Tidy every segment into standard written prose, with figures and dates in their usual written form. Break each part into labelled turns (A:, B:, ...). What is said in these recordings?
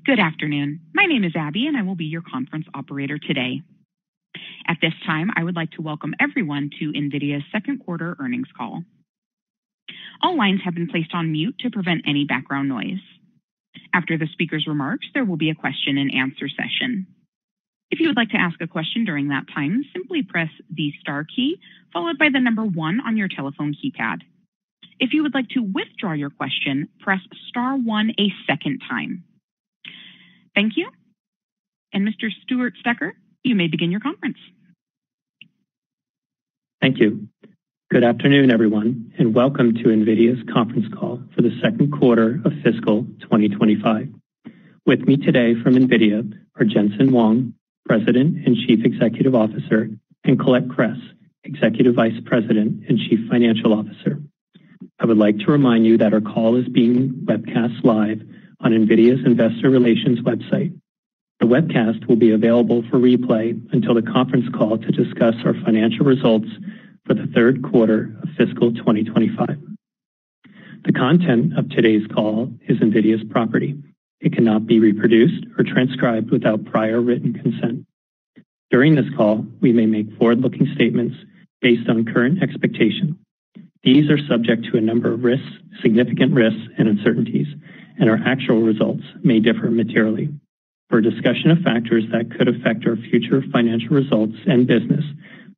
A: Good afternoon. My name is Abby, and I will be your conference operator today. At this time, I would like to welcome everyone to NVIDIA's second quarter earnings call. All lines have been placed on mute to prevent any background noise. After the speaker's remarks, there will be a question and answer session. If you would like to ask a question during that time, simply press the star key followed by the number 1 on your telephone keypad. If you would like to withdraw your question, press star 1 a second time. Thank you. And Mr. Stuart Stecker, you may begin your conference.
B: Thank you. Good afternoon, everyone, and welcome to NVIDIA's conference call for the second quarter of fiscal 2025. With me today from NVIDIA are Jensen Huang, President and Chief Executive Officer, and Colette Kress, Executive Vice President and Chief Financial Officer. I would like to remind you that our call is being webcast live on NVIDIA's Investor Relations website. The webcast will be available for replay until the conference call to discuss our financial results for the third quarter of fiscal 2025. The content of today's call is NVIDIA's property. It cannot be reproduced or transcribed without prior written consent. During this call, we may make forward-looking statements based on current expectations. These are subject to a number of risks, significant risks, and uncertainties, and our actual results may differ materially. For a discussion of factors that could affect our future financial results and business,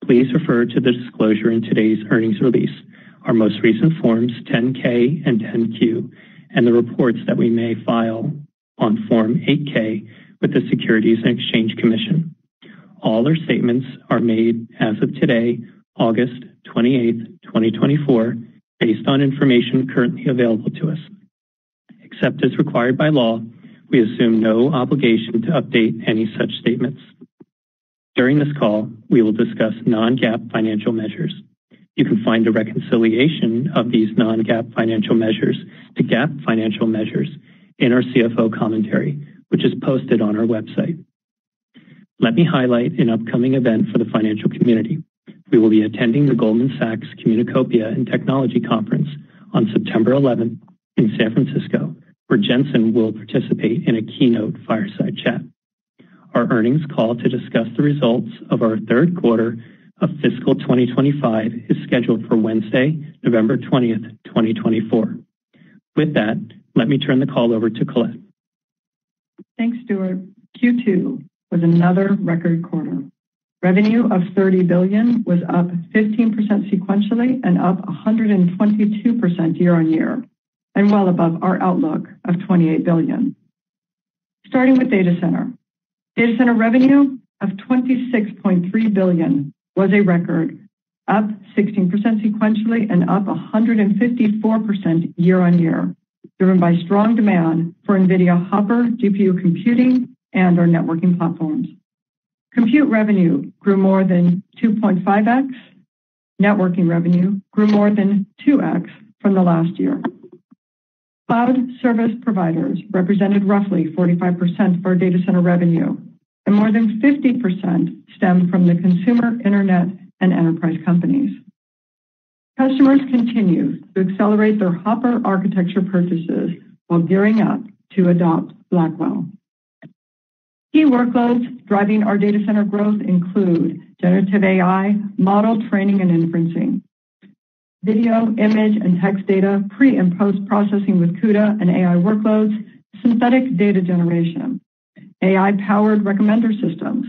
B: please refer to the disclosure in today's earnings release, our most recent forms 10-K and 10-Q, and the reports that we may file on Form 8-K with the Securities and Exchange Commission. All our statements are made as of today, August 28, 2024, based on information currently available to us. Except as required by law, we assume no obligation to update any such statements. During this call, we will discuss non-GAAP financial measures. You can find a reconciliation of these non-GAAP financial measures to GAAP financial measures in our CFO commentary, which is posted on our website. Let me highlight an upcoming event for the financial community. We will be attending the Goldman Sachs Communacopia and Technology Conference on September 11th in San Francisco, where Jensen will participate in a keynote fireside chat. Our earnings call to discuss the results of our third quarter of fiscal 2025 is scheduled for Wednesday, November 20th, 2024. With that, let me turn the call over to Colette.
C: Thanks, Stuart. Q2 was another record quarter. Revenue of $30 billion was up 15% sequentially and up 122% year on year, and well above our outlook of $28 billion. Starting with data center. Data center revenue of $26.3 billion was a record, up 16% sequentially and up 154% year on year, driven by strong demand for NVIDIA Hopper GPU computing and our networking platforms. Compute revenue grew more than 2.5x. Networking revenue grew more than 2x from the last year. Cloud service providers represented roughly 45% of our data center revenue, and more than 50% stemmed from the consumer, internet, and enterprise companies. Customers continue to accelerate their Hopper architecture purchases while gearing up to adopt Blackwell. Key workloads driving our data center growth include generative AI, model training and inferencing, video, image, and text data, pre- and post-processing with CUDA and AI workloads, synthetic data generation, AI-powered recommender systems,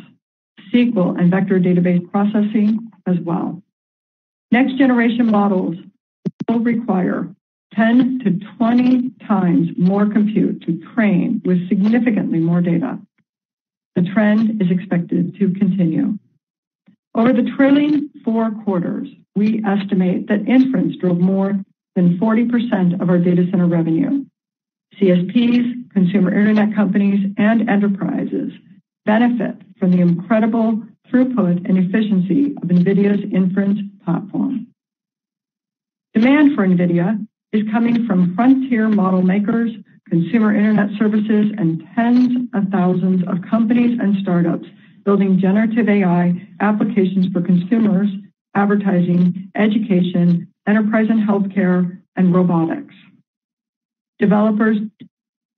C: SQL and vector database processing as well. Next-generation models will require 10 to 20 times more compute to train with significantly more data. The trend is expected to continue. Over the trailing 4 quarters, we estimate that inference drove more than 40% of our data center revenue. CSPs, consumer internet companies, and enterprises benefit from the incredible throughput and efficiency of NVIDIA's inference platform. Demand for NVIDIA is coming from frontier model makers, consumer internet services, and tens of thousands of companies and startups building generative AI applications for consumers, advertising, education, enterprise and healthcare, and robotics. Developers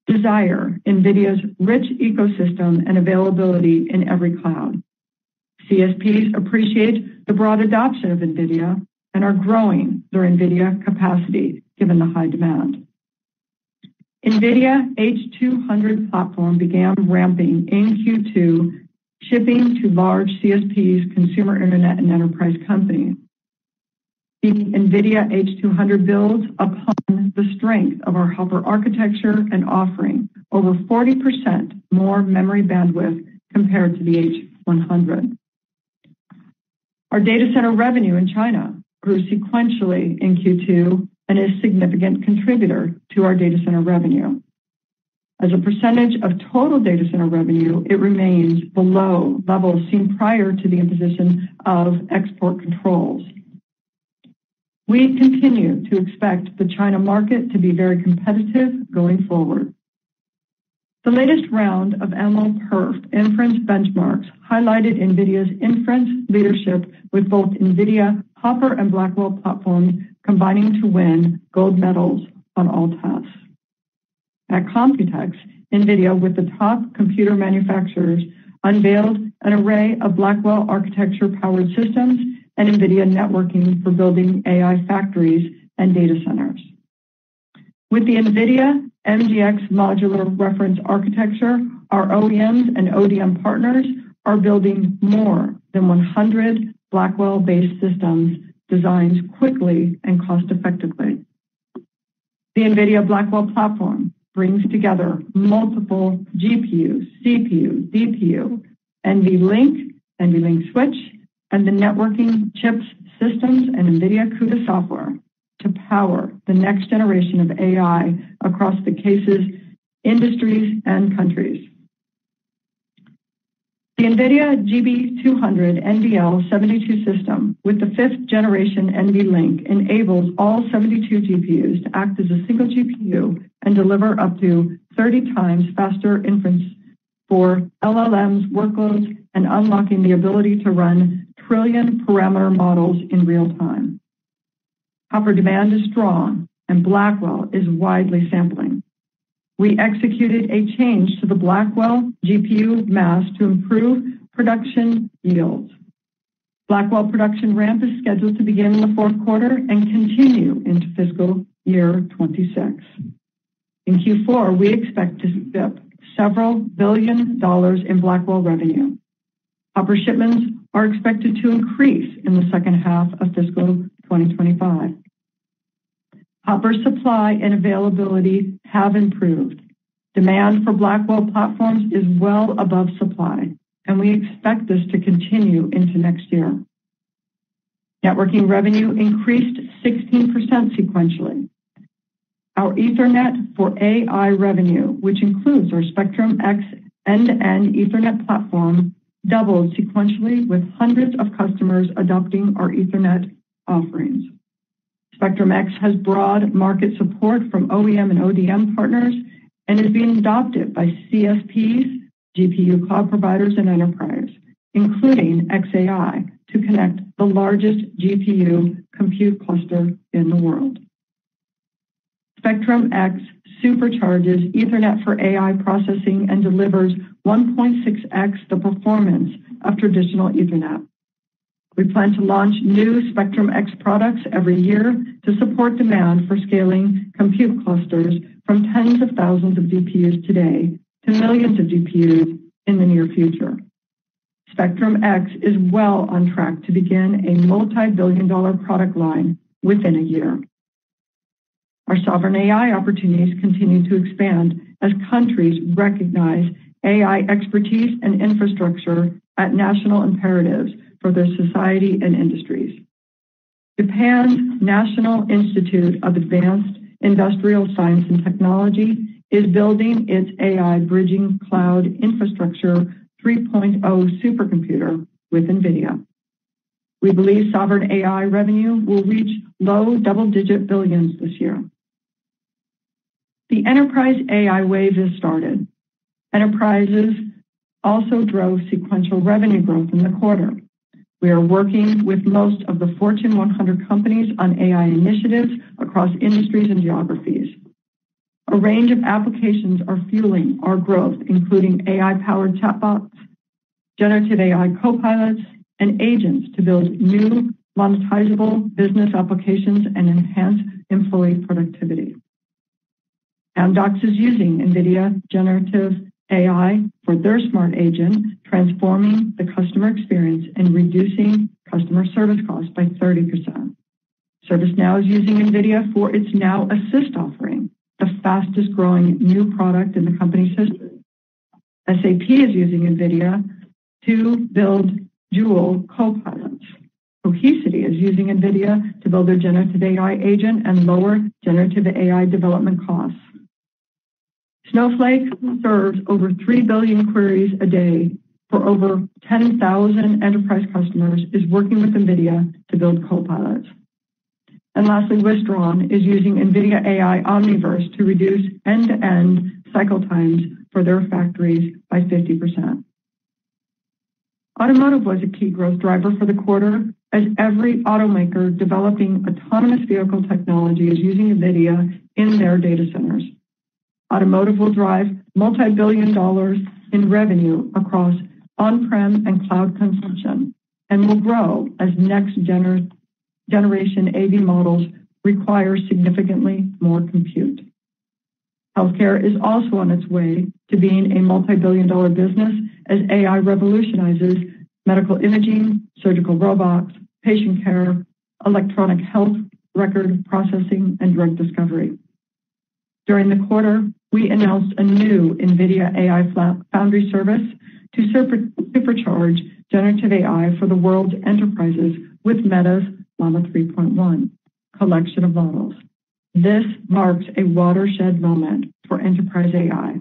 C: desire NVIDIA's rich ecosystem and availability in every cloud. CSPs appreciate the broad adoption of NVIDIA and are growing their NVIDIA capacity given the high demand. NVIDIA H200 platform began ramping in Q2, shipping to large CSPs, consumer internet, and enterprise companies. The NVIDIA H200 builds upon the strength of our Hopper architecture and offering over 40% more memory bandwidth compared to the H100. Our data center revenue in China grew sequentially in Q2 and is a significant contributor to our data center revenue. As a percentage of total data center revenue, it remains below levels seen prior to the imposition of export controls. We continue to expect the China market to be very competitive going forward. The latest round of MLPerf inference benchmarks highlighted NVIDIA's inference leadership with both NVIDIA Hopper and Blackwell platforms combining to win gold medals on all tests. At Computex, NVIDIA with the top computer manufacturers unveiled an array of Blackwell architecture-powered systems and NVIDIA networking for building AI factories and data centers. With the NVIDIA MGX modular reference architecture, our OEMs and ODM partners are building more than 100 Blackwell-based systems designed quickly and cost-effectively. The NVIDIA Blackwell platform brings together multiple GPU, CPU, DPU, NVLink switch, and the networking chips, systems, and NVIDIA CUDA software to power the next generation of AI across the cases, industries, and countries. The NVIDIA GB200 NVL72 system with the 5th generation NVLink enables all 72 GPUs to act as a single GPU and deliver up to 30 times faster inference for LLMs workloads and unlocking the ability to run trillion parameter models in real time. Hopper demand is strong and Blackwell is widely sampling. We executed a change to the Blackwell GPU mass to improve production yields. Blackwell production ramp is scheduled to begin in the fourth quarter and continue into fiscal year 26. In Q4, we expect to ship several $1 billion in Blackwell revenue. Hopper shipments are expected to increase in the second half of fiscal 2025. Hopper supply and availability have improved. Demand for Blackwell platforms is well above supply, and we expect this to continue into next year. Networking revenue increased 16% sequentially. Our Ethernet for AI revenue, which includes our Spectrum-X end-to-end Ethernet platform, doubled sequentially with hundreds of customers adopting our Ethernet offerings. Spectrum-X has broad market support from OEM and ODM partners and is being adopted by CSPs, GPU cloud providers, and enterprise, including xAI, to connect the largest GPU compute cluster in the world. Spectrum-X supercharges Ethernet for AI processing and delivers 1.6x the performance of traditional Ethernet. We plan to launch new Spectrum-X products every year to support demand for scaling compute clusters from tens of thousands of GPUs today to millions of GPUs in the near future. Spectrum-X is well on track to begin a multi-billion-dollar product line within a year. Our sovereign AI opportunities continue to expand as countries recognize AI expertise and infrastructure at national imperatives for their society and industries. Japan's National Institute of Advanced Industrial Science and Technology is building its AI Bridging Cloud Infrastructure 3.0 supercomputer with NVIDIA. We believe sovereign AI revenue will reach low double-digit billions this year. The enterprise AI wave has started. Enterprises also drove sequential revenue growth in the quarter. We are working with most of the Fortune 100 companies on AI initiatives across industries and geographies. A range of applications are fueling our growth, including AI-powered chatbots, generative AI copilots, and agents to build new monetizable business applications and enhance employee productivity. Amdocs is using NVIDIA generative AI for their smart agent, transforming the customer experience and reducing customer service costs by 30%. ServiceNow is using NVIDIA for its Now Assist offering, the fastest growing new product in the company's history. SAP is using NVIDIA to build Joule copilots. Cohesity is using NVIDIA to build their generative AI agent and lower generative AI development costs. Snowflake serves over 3 billion queries a day for over 10,000 enterprise customers, is working with NVIDIA to build copilots. And lastly, Wistron is using NVIDIA AI Omniverse to reduce end-to-end cycle times for their factories by 50%. Automotive was a key growth driver for the quarter, as every automaker developing autonomous vehicle technology is using NVIDIA in their data centers. Automotive will drive multi-billion dollars in revenue across on-prem and cloud consumption and will grow as next generation AV models require significantly more compute. Healthcare is also on its way to being a multi-billion dollar business as AI revolutionizes medical imaging, surgical robots, patient care, electronic health record processing, and drug discovery. During the quarter, we announced a new NVIDIA AI Foundry service to supercharge generative AI for the world's enterprises with Meta's Llama 3.1 collection of models. This marks a watershed moment for enterprise AI.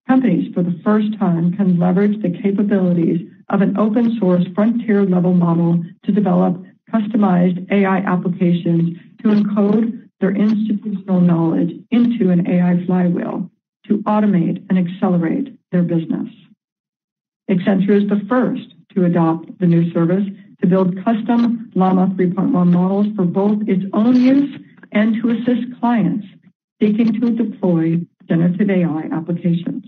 C: Companies, for the first time, can leverage the capabilities of an open source frontier level model to develop customized AI applications to encode their institutional knowledge into an AI flywheel to automate and accelerate their business. Accenture is the first to adopt the new service to build custom Llama 3.1 models for both its own use and to assist clients seeking to deploy generative AI applications.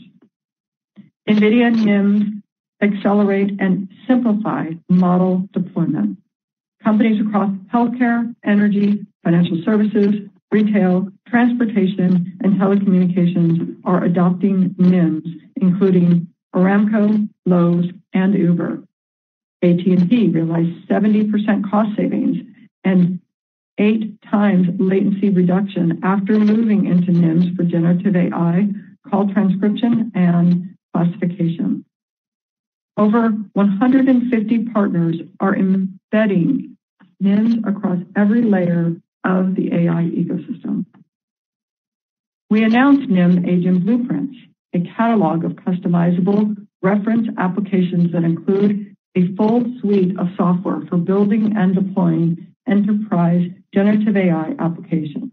C: NVIDIA NIMs accelerate and simplify model deployment. Companies across healthcare, energy, financial services, retail, transportation, and telecommunications are adopting NIMs, including Aramco, Lowe's, and Uber. AT&T realized 70% cost savings and 8 times latency reduction after moving into NIMs for generative AI, call transcription, and classification. Over 150 partners are embedding NIMs across every layer of the AI ecosystem. We announced NIM Agent Blueprints, a catalog of customizable reference applications that include a full suite of software for building and deploying enterprise generative AI applications.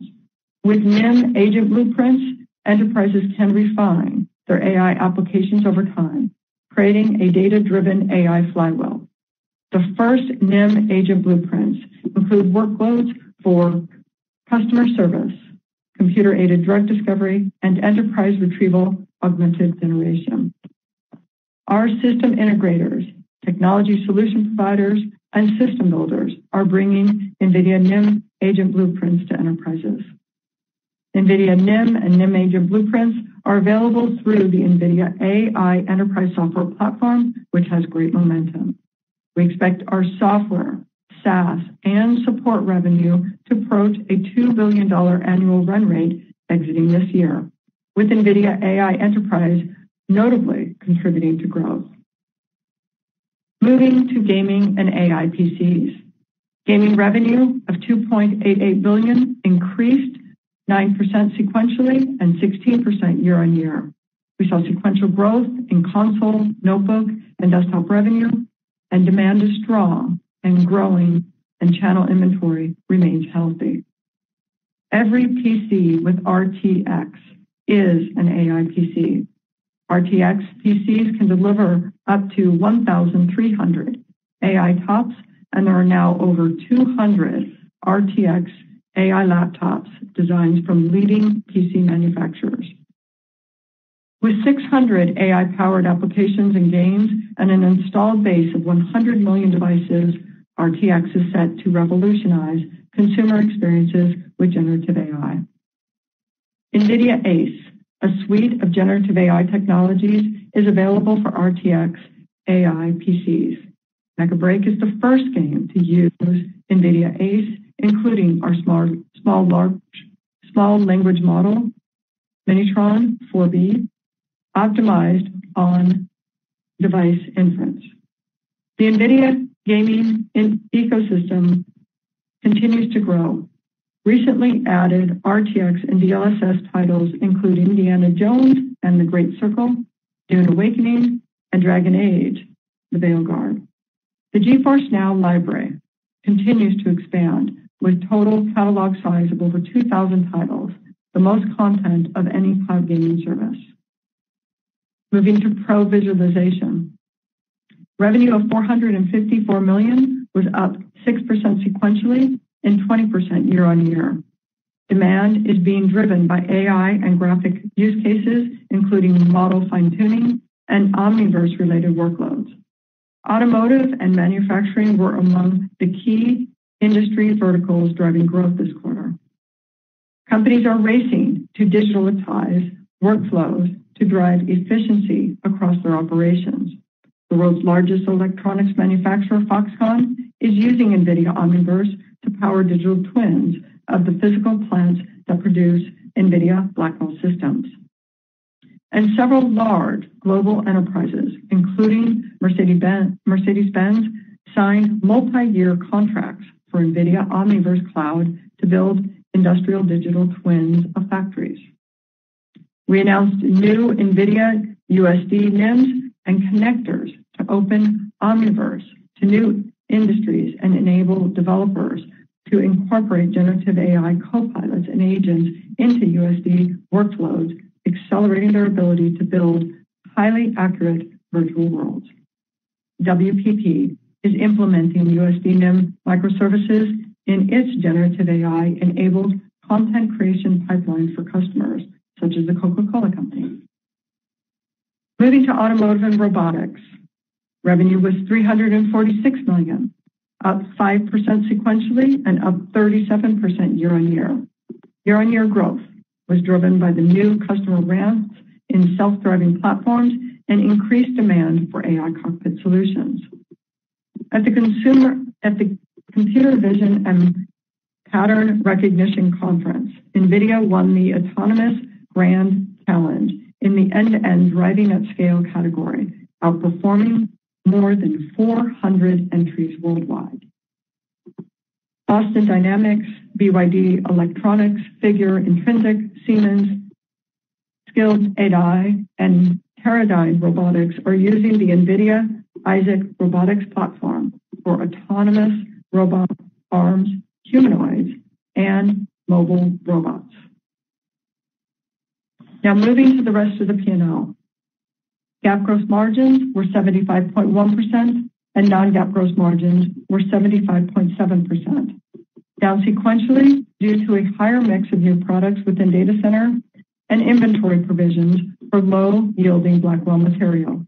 C: With NIM Agent Blueprints, enterprises can refine their AI applications over time, creating a data-driven AI flywheel. The first NIM Agent Blueprints include workloads for customer service, computer-aided drug discovery, and enterprise retrieval augmented generation. Our system integrators, technology solution providers, and system builders are bringing NVIDIA NIM Agent Blueprints to enterprises. NVIDIA NIM and NIM Agent Blueprints are available through the NVIDIA AI Enterprise Software Platform, which has great momentum. We expect our software, SaaS, and support revenue to approach a $2 billion annual run rate exiting this year, with NVIDIA AI Enterprise notably contributing to growth. Moving to gaming and AI PCs. Gaming revenue of $2.88 billion increased 9% sequentially and 16% year on year. We saw sequential growth in console, notebook, and desktop revenue, and demand is strong and growing, and channel inventory remains healthy. Every PC with RTX is an AI PC. RTX PCs can deliver up to 1,300 AI TOPS, and there are now over 200 RTX AI laptops designed from leading PC manufacturers. With 600 AI-powered applications and games and an installed base of 100 million devices, RTX is set to revolutionize consumer experiences with generative AI. NVIDIA ACE, a suite of generative AI technologies, is available for RTX AI PCs. Mecha Break is the first game to use NVIDIA ACE, including our small language model, Minitron 4B, optimized on device inference. The NVIDIA gaming ecosystem continues to grow. Recently added RTX and DLSS titles include Indiana Jones and the Great Circle, Dune Awakening, and Dragon Age, the Veilguard. The GeForce Now library continues to expand with total catalog size of over 2,000 titles, the most content of any cloud gaming service. Moving to Pro Visualization. Revenue of $454 million was up 6% sequentially and 20% year-on-year. Demand is being driven by AI and graphic use cases, including model fine-tuning and Omniverse-related workloads. Automotive and manufacturing were among the key industry verticals driving growth this quarter. Companies are racing to digitalize workflows to drive efficiency across their operations. The world's largest electronics manufacturer, Foxconn, is using NVIDIA Omniverse to power digital twins of the physical plants that produce NVIDIA Blackwell systems. And several large global enterprises, including Mercedes-Benz, signed multi-year contracts for NVIDIA Omniverse Cloud to build industrial digital twins of factories. We announced new NVIDIA USD NIMs and connectors to open Omniverse to new industries and enable developers to incorporate generative AI copilots and agents into USD workflows, accelerating their ability to build highly accurate virtual worlds. WPP is implementing USD NIM microservices in its generative AI-enabled content creation pipelines for customers, such as the Coca-Cola Company. Moving to automotive and robotics. Revenue was $346 million, up 5% sequentially and up 37% year-on-year. Year-on-year growth was driven by the new customer ramps in self-driving platforms and increased demand for AI cockpit solutions. At the Computer Vision and Pattern Recognition Conference, NVIDIA won the Autonomous Grand Challenge in the end-to-end driving at scale category, outperforming more than 400 entries worldwide. Boston Dynamics, BYD Electronics, Figure, Intrinsic, Siemens, Skilled AI, and Teradyne Robotics are using the NVIDIA Isaac Robotics platform for autonomous robot arms, humanoids, and mobile robots. Now moving to the rest of the P&L. GAAP gross margins were 75.1% and non-GAAP gross margins were 75.7%, down sequentially due to a higher mix of new products within data center and inventory provisions for low-yielding Blackwell material.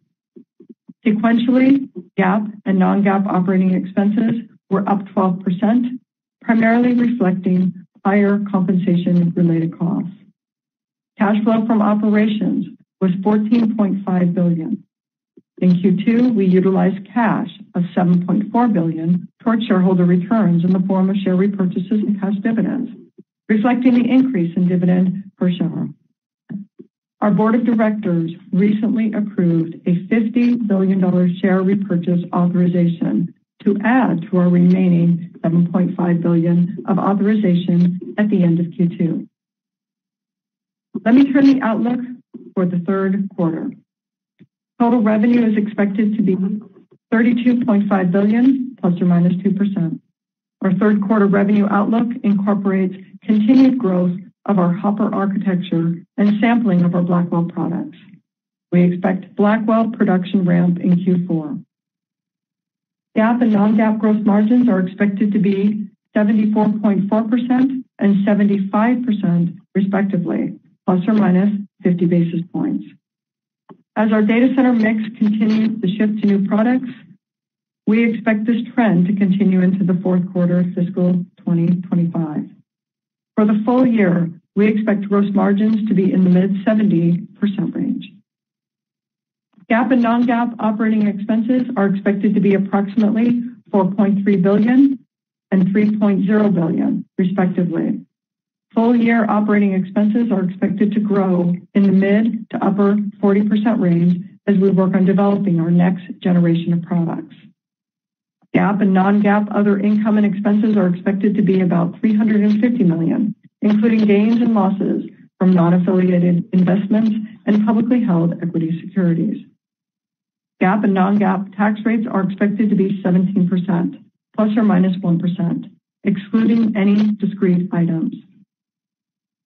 C: Sequentially, GAAP and non-GAAP operating expenses were up 12%, primarily reflecting higher compensation-related costs. Cash flow from operations was $14.5 billion. In Q2, we utilized cash of $7.4 billion towards shareholder returns in the form of share repurchases and cash dividends, reflecting the increase in dividend per share. Our board of directors recently approved a $50 billion share repurchase authorization to add to our remaining $7.5 billion of authorization at the end of Q2. Let me turn the outlook for the third quarter. Total revenue is expected to be $32.5 billion, plus or minus 2%. Our third quarter revenue outlook incorporates continued growth of our Hopper architecture and sampling of our Blackwell products. We expect Blackwell production ramp in Q4. GAAP and non-GAAP gross margins are expected to be 74.4% and 75% respectively, plus or minus 50 basis points. As our data center mix continues to shift to new products, we expect this trend to continue into the fourth quarter of fiscal 2025. For the full year, we expect gross margins to be in the mid-70% range. GAAP and non-GAAP operating expenses are expected to be approximately $4.3 billion and $3.0 billion, respectively. Full-year operating expenses are expected to grow in the mid to upper 40% range as we work on developing our next generation of products. GAAP and non-GAAP other income and expenses are expected to be about $350 million, including gains and losses from non-affiliated investments and publicly held equity securities. GAAP and non-GAAP tax rates are expected to be 17%, plus or minus 1%, excluding any discrete items.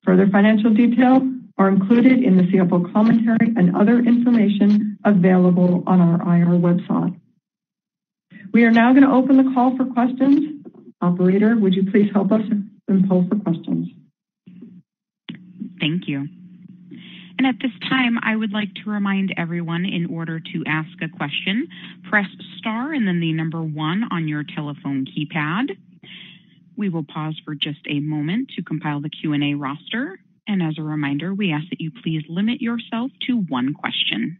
C: Further financial details are included in the CFO commentary and other information available on our IR website. We are now going to open the call for questions. Operator, would you please help us and poll for questions?
A: Thank you. And at this time, I would like to remind everyone, in order to ask a question, press star and then the number 1 on your telephone keypad. We will pause for just a moment to compile the Q&A roster. And as a reminder, we ask that you please limit yourself to 1 question.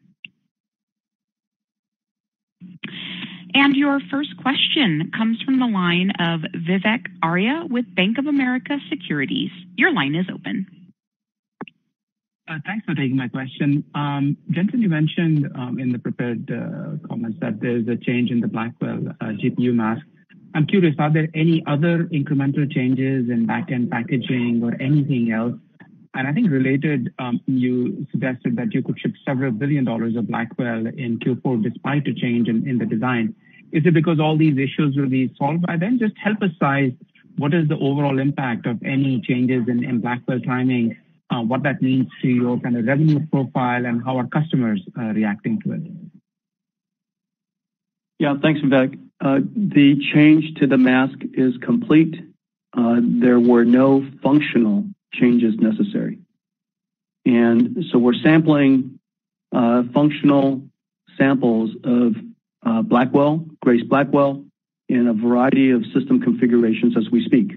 A: And your first question comes from the line of Vivek Arya with Bank of America Securities. Your line is open.
D: Thanks for taking my question. Jensen, you mentioned in the prepared comments that there's a change in the Blackwell GPU mask. I'm curious, are there any other incremental changes in back-end packaging or anything else? And I think related, you suggested that you could ship several $billion of Blackwell in Q4 despite a change in the design. Is it because all these issues will be solved by then? Just help us size what is the overall impact of any changes in Blackwell timing, what that means to your kind of revenue profile, and how are customers reacting to it?
E: Yeah, thanks, Vivek. The change to the mask is complete. There were no functional changes necessary. And so we're sampling functional samples of Blackwell, Grace Blackwell, in a variety of system configurations as we speak.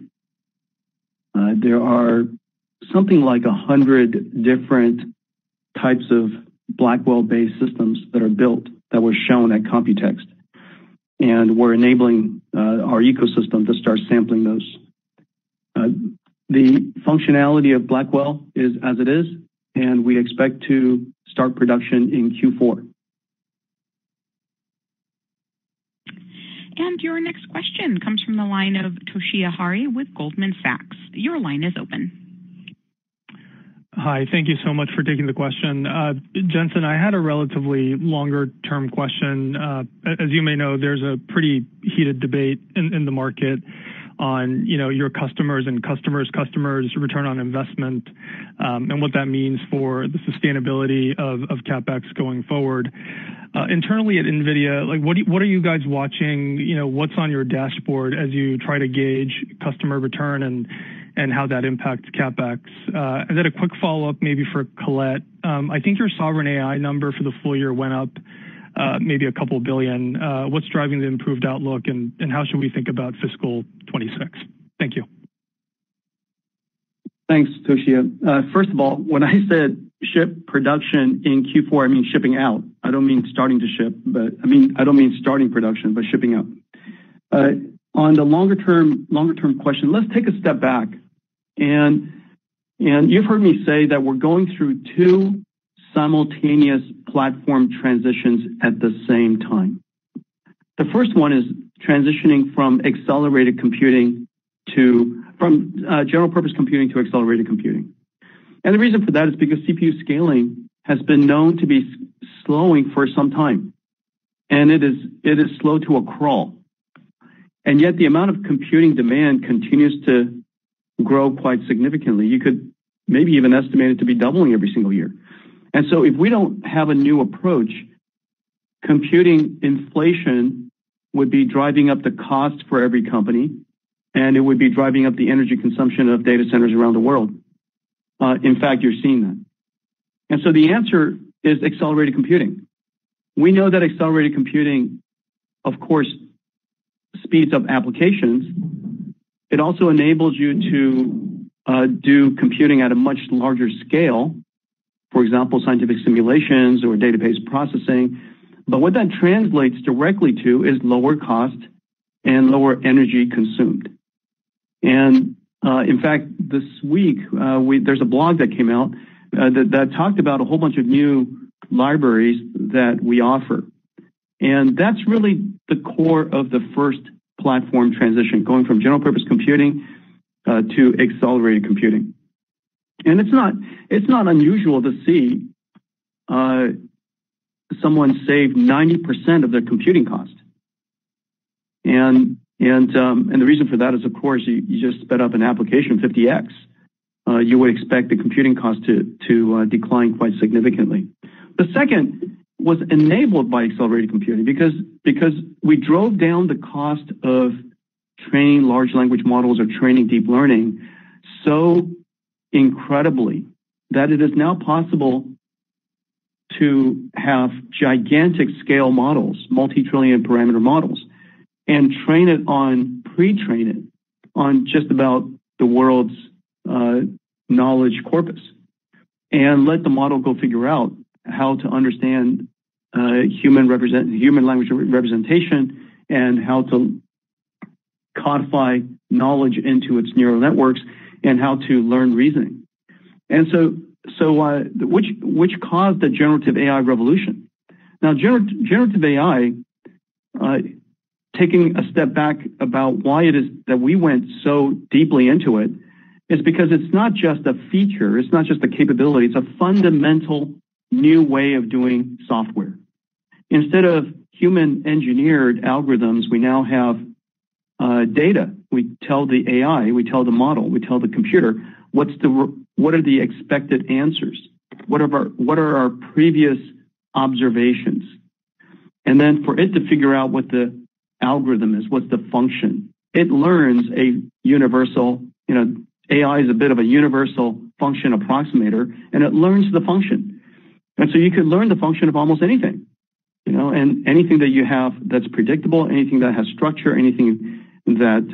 E: There are something like 100 different types of Blackwell-based systems that are built that were shown at Computex. And we're enabling our ecosystem to start sampling those. The functionality of Blackwell is as it is, and we expect to start production in Q4.
A: And your next question comes from the line of Toshiya Hari with Goldman Sachs. Your line is open.
F: Hi, thank you so much for taking the question. Jensen, I had a relatively longer-term question. As you may know, there's a pretty heated debate in the market on, your customers and customers' return on investment, and what that means for the sustainability of CapEx going forward. Internally at NVIDIA, what are you guys watching? What's on your dashboard as you try to gauge customer return and how that impacts CapEx? And then a quick follow-up maybe for Colette. I think your sovereign AI number for the full year went up maybe a couple billion. What's driving the improved outlook, and how should we think about fiscal 26? Thank you.
E: Thanks, Toshiya. First of all, when I said ship production in Q4, I mean shipping out. I don't mean starting to ship, but I don't mean starting production, but shipping out. On the longer term question, let's take a step back. And you've heard me say that we're going through 2 simultaneous platform transitions at the same time. The first one is transitioning from accelerated computing from general purpose computing to accelerated computing. And the reason for that is because CPU scaling has been known to be slowing for some time. And it is slow to a crawl. And yet the amount of computing demand continues to grow quite significantly. You could maybe even estimate it to be doubling every single year. And so if we don't have a new approach, computing inflation would be driving up the cost for every company. and it would be driving up the energy consumption of data centers around the world. In fact, you're seeing that. And so the answer is accelerated computing. We know that accelerated computing, of course, speeds up applications. It also enables you to do computing at a much larger scale, for example, scientific simulations or database processing. But what that translates directly to is lower cost and lower energy consumed. And in fact, this week, there's a blog that came out that talked about a whole bunch of new libraries that we offer. And that's really the core of the first platform transition, going from general purpose computing to accelerated computing. And it's not unusual to see someone save 90% of their computing cost. And the reason for that is, of course, you just sped up an application 50x. You would expect the computing cost to decline quite significantly. The second was enabled by accelerated computing because we drove down the cost of training large language models or training deep learning so incredibly that it is now possible to have gigantic scale models, multi-trillion parameter models, and pre-train it on just about the world's knowledge corpus, and let the model go figure out how to understand human language representation and how to codify knowledge into its neural networks and how to learn reasoning. And which caused the generative AI revolution. Now, generative AI, taking a step back about why it is that we went so deeply into it, is because it's not just a feature, it's not just a capability, it's a fundamental new way of doing software. Instead of human engineered algorithms, we now have data. We tell the AI, we tell the model, we tell the computer what are the expected answers, what are our previous observations, and then for it to figure out what the algorithm is, what's the function. It learns a universal, AI is a bit of a universal function approximator, and it learns the function. And so you can learn the function of almost anything, and anything that you have that's predictable, anything that has structure, anything that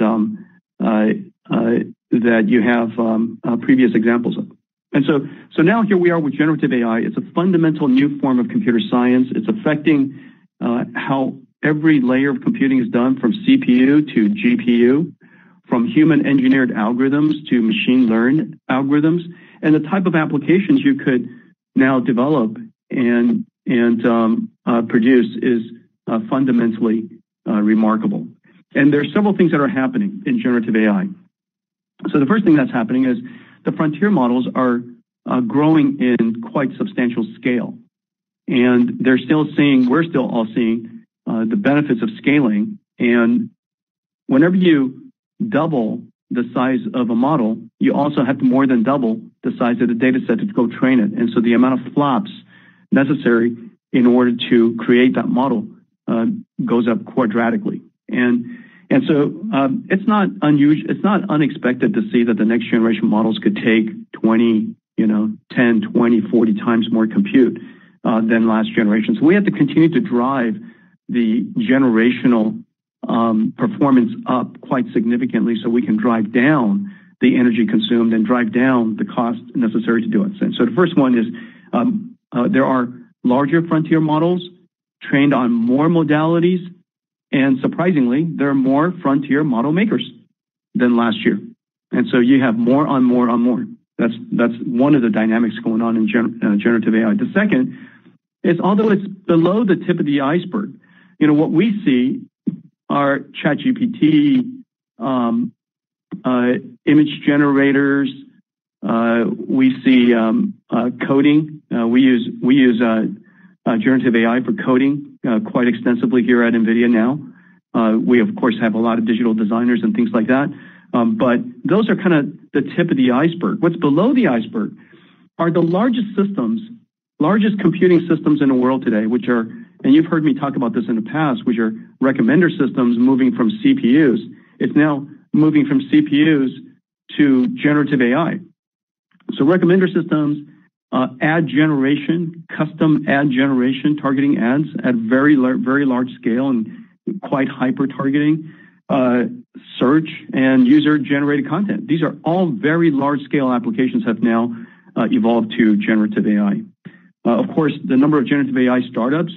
E: you have previous examples of. And so now here we are with generative AI. It's a fundamental new form of computer science. It's affecting how every layer of computing is done, from CPU to GPU, from human engineered algorithms to machine learned algorithms, and the type of applications you could now develop and produce is fundamentally remarkable. And there are several things that are happening in generative AI. So the first thing that's happening is the frontier models are growing in quite substantial scale. And we're still all seeing the benefits of scaling. And whenever you double the size of a model, you also have to more than double the size of the data set to go train it. And so the amount of flops necessary in order to create that model goes up quadratically. And so it's not unusual, it's not unexpected to see that the next generation models could take 10, 20, 40 times more compute than last generation. So we have to continue to drive the generational performance up quite significantly so we can drive down the energy consumed and drive down the cost necessary to do it. So the first one is there are larger frontier models trained on more modalities, and surprisingly, there are more frontier model makers than last year. And so you have more on more on more. That's one of the dynamics going on in generative AI. The second is, although it's below the tip of the iceberg, what we see are ChatGPT, image generators. We see coding. We use generative AI for coding quite extensively here at NVIDIA now. We, of course, have a lot of digital designers and things like that. But those are kind of the tip of the iceberg. What's below the iceberg are the largest computing systems in the world today, which are, and you've heard me talk about this in the past, which are recommender systems moving from CPUs. It's now moving from CPUs to generative AI. So recommender systems, ad generation, custom ad generation, targeting ads at very large scale and quite hyper targeting, search and user generated content. These are all very large scale applications have now evolved to generative AI. Of course, the number of generative AI startups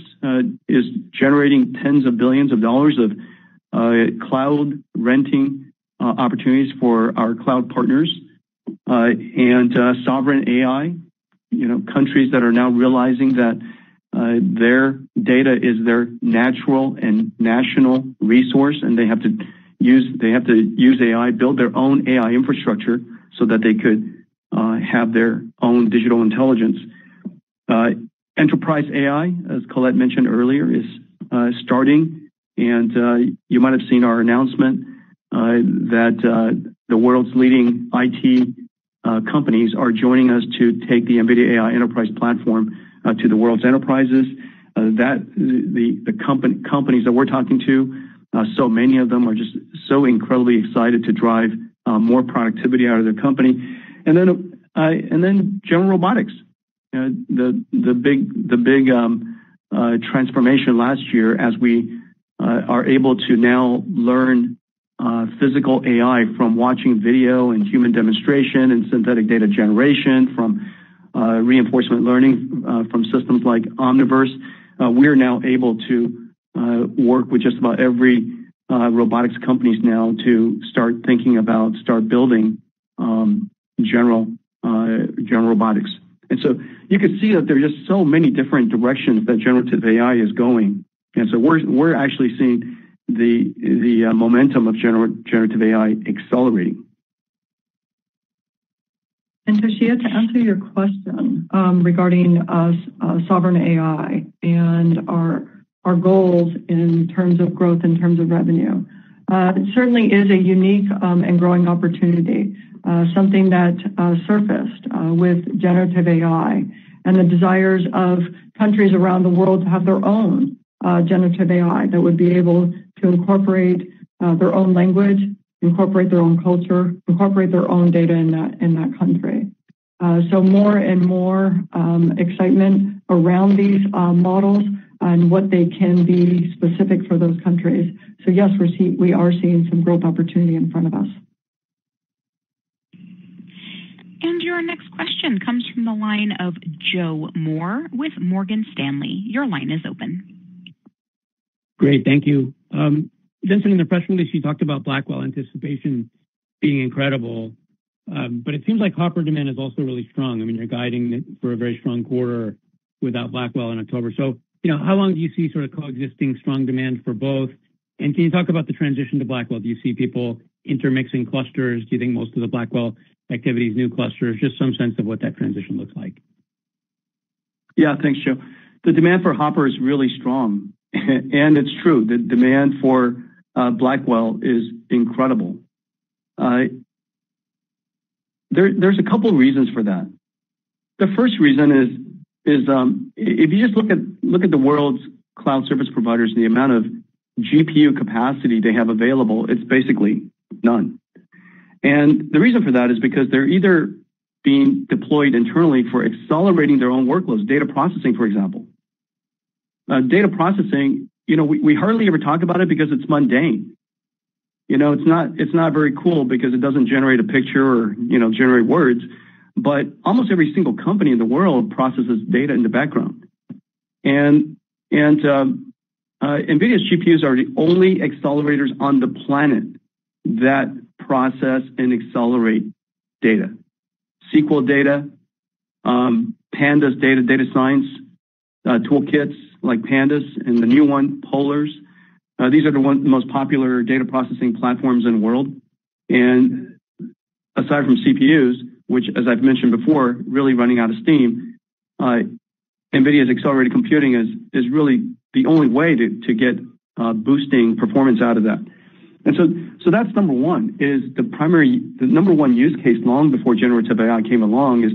E: is generating tens of billions of dollars of cloud renting opportunities for our cloud partners, and sovereign AI, countries that are now realizing that their data is their natural and national resource, and they have to use AI, build their own AI infrastructure so that they could have their own digital intelligence. Enterprise AI, as Colette mentioned earlier, is starting, and you might have seen our announcement that the world's leading IT companies are joining us to take the NVIDIA AI Enterprise platform to the world's enterprises. The companies that we're talking to, so many of them are just so incredibly excited to drive more productivity out of their company. And then general robotics. The big transformation last year as we are able to now learn physical AI from watching video and human demonstration and synthetic data generation, from reinforcement learning from systems like Omniverse. We're now able to work with just about every robotics companies now to start building general robotics. And so you can see that there are just so many different directions that generative AI is going. And so we're actually seeing the momentum of generative AI accelerating.
C: And Toshiya, to answer your question regarding sovereign AI and our goals in terms of growth, in terms of revenue, it certainly is a unique and growing opportunity, something that surfaced with generative AI and the desires of countries around the world to have their own generative AI that would be able to incorporate their own language, incorporate their own culture, incorporate their own data in that country. So more and more excitement around these models and what they can be specific for those countries. So yes, we are seeing some growth opportunity in front of us.
A: And your next question comes from the line of Joe Moore with Morgan Stanley. Your line is open.
G: Great, thank you. Jensen, in the press release, you talked about Blackwell anticipation being incredible, but it seems like Hopper demand is also really strong. I mean, you're guiding for a very strong quarter without Blackwell in October. So, how long do you see sort of coexisting strong demand for both? And can you talk about the transition to Blackwell? Do you see people intermixing clusters? Do you think most of the Blackwell activity is new clusters? Just some sense of what that transition looks like.
E: Yeah, thanks, Joe. The demand for Hopper is really strong. And it's true, the demand for Blackwell is incredible. There's a couple of reasons for that. The first reason is if you just look at the world's cloud service providers and the amount of GPU capacity they have available, it's basically none. And the reason for that is because they're either being deployed internally for accelerating their own workloads, data processing, for example. Data processing, we hardly ever talk about it because it's mundane. It's not very cool because it doesn't generate a picture or, generate words. But almost every single company in the world processes data in the background. And NVIDIA's GPUs are the only accelerators on the planet that process and accelerate data. SQL data, Pandas data science toolkits like Pandas, and the new one, Polars. These are the most popular data processing platforms in the world. And aside from CPUs, which, as I've mentioned before, really running out of steam, NVIDIA's accelerated computing is really the only way to get boosting performance out of that. And so that's number one, is the number one use case long before generative AI came along is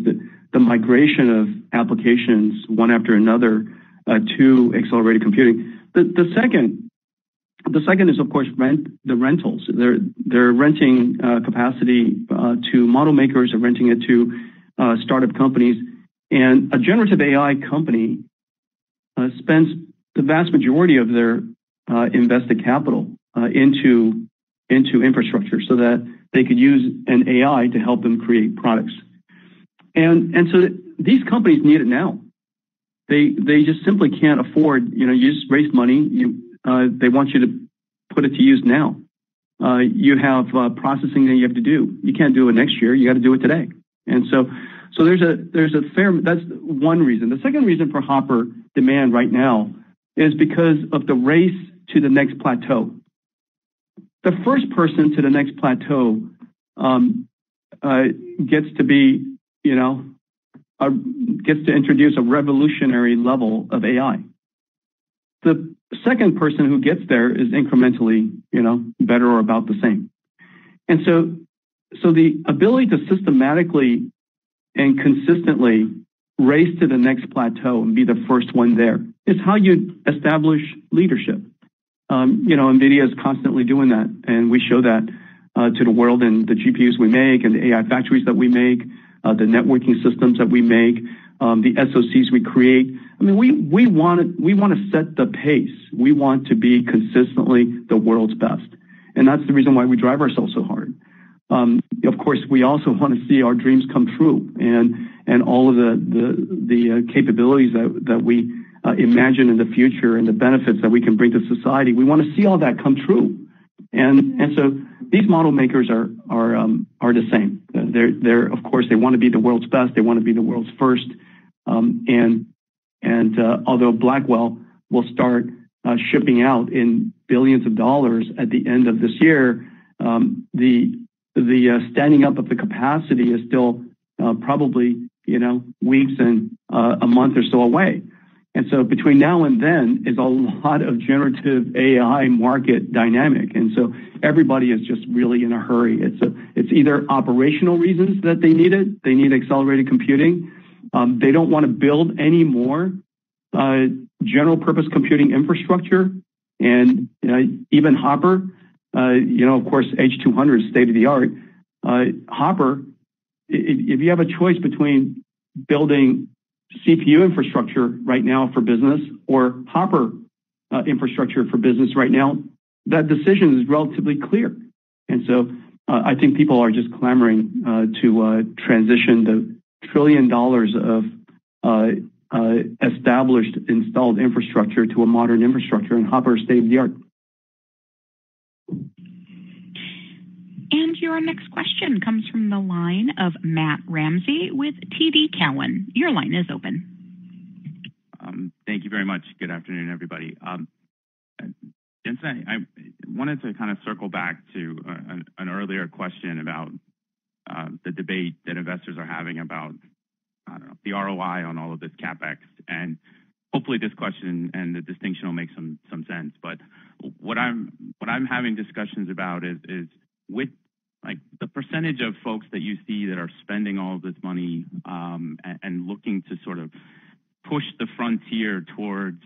E: the migration of applications one after another to accelerated computing. The second The second is, of course, the rentals. They're renting capacity to model makers, are renting it to startup companies. And a generative AI company spends the vast majority of their invested capital into infrastructure so that they could use an AI to help them create products. And so these companies need it now. They just simply can't afford, you just raise money. They want you to put it to use now. You have processing that you have to do. You can't do it next year. You got to do it today. And so there's a fair, that's one reason. The second reason for Hopper demand right now is because of the race to the next plateau. The first person to the next plateau gets to be, gets to introduce a revolutionary level of AI. The second person who gets there is incrementally, better or about the same. And so the ability to systematically and consistently race to the next plateau and be the first one there is how you establish leadership. NVIDIA is constantly doing that, and we show that to the world in the GPUs we make and the AI factories that we make, the networking systems that we make, the SoCs we create. I mean, we want to set the pace. We want to be consistently the world's best, and that's the reason why we drive ourselves so hard. Of course, we also want to see our dreams come true, and all of the capabilities that we imagine in the future and the benefits that we can bring to society. We want to see all that come true, and so these model makers are the same. They're of course they want to be the world's best. They want to be the world's first. Although Blackwell will start shipping out in billions of dollars at the end of this year, the standing up of the capacity is still probably weeks and a month or so away. And so between now and then is a lot of generative AI market dynamic. And so everybody is just really in a hurry. It's either operational reasons that they need it. They need accelerated computing. They don't want to build any more general purpose computing infrastructure. And even Hopper, of course, H200 is state of the art. Hopper, if you have a choice between building CPU infrastructure right now for business or Hopper infrastructure for business right now, that decision is relatively clear. And so I think people are just clamoring to transition the $1 trillion of established installed infrastructure to a modern infrastructure, and Hopper is state of the art.
A: And your next question comes from the line of Matt Ramsey with TD Cowen. Your line is open.
H: Thank you very much. Good afternoon, everybody. Jensen, I wanted to kind of circle back to an earlier question about the debate that investors are having about, the ROI on all of this CapEx. And hopefully this question and the distinction will make some sense. But what I'm having discussions about is with like the percentage of folks that you see that are spending all of this money and looking to sort of push the frontier towards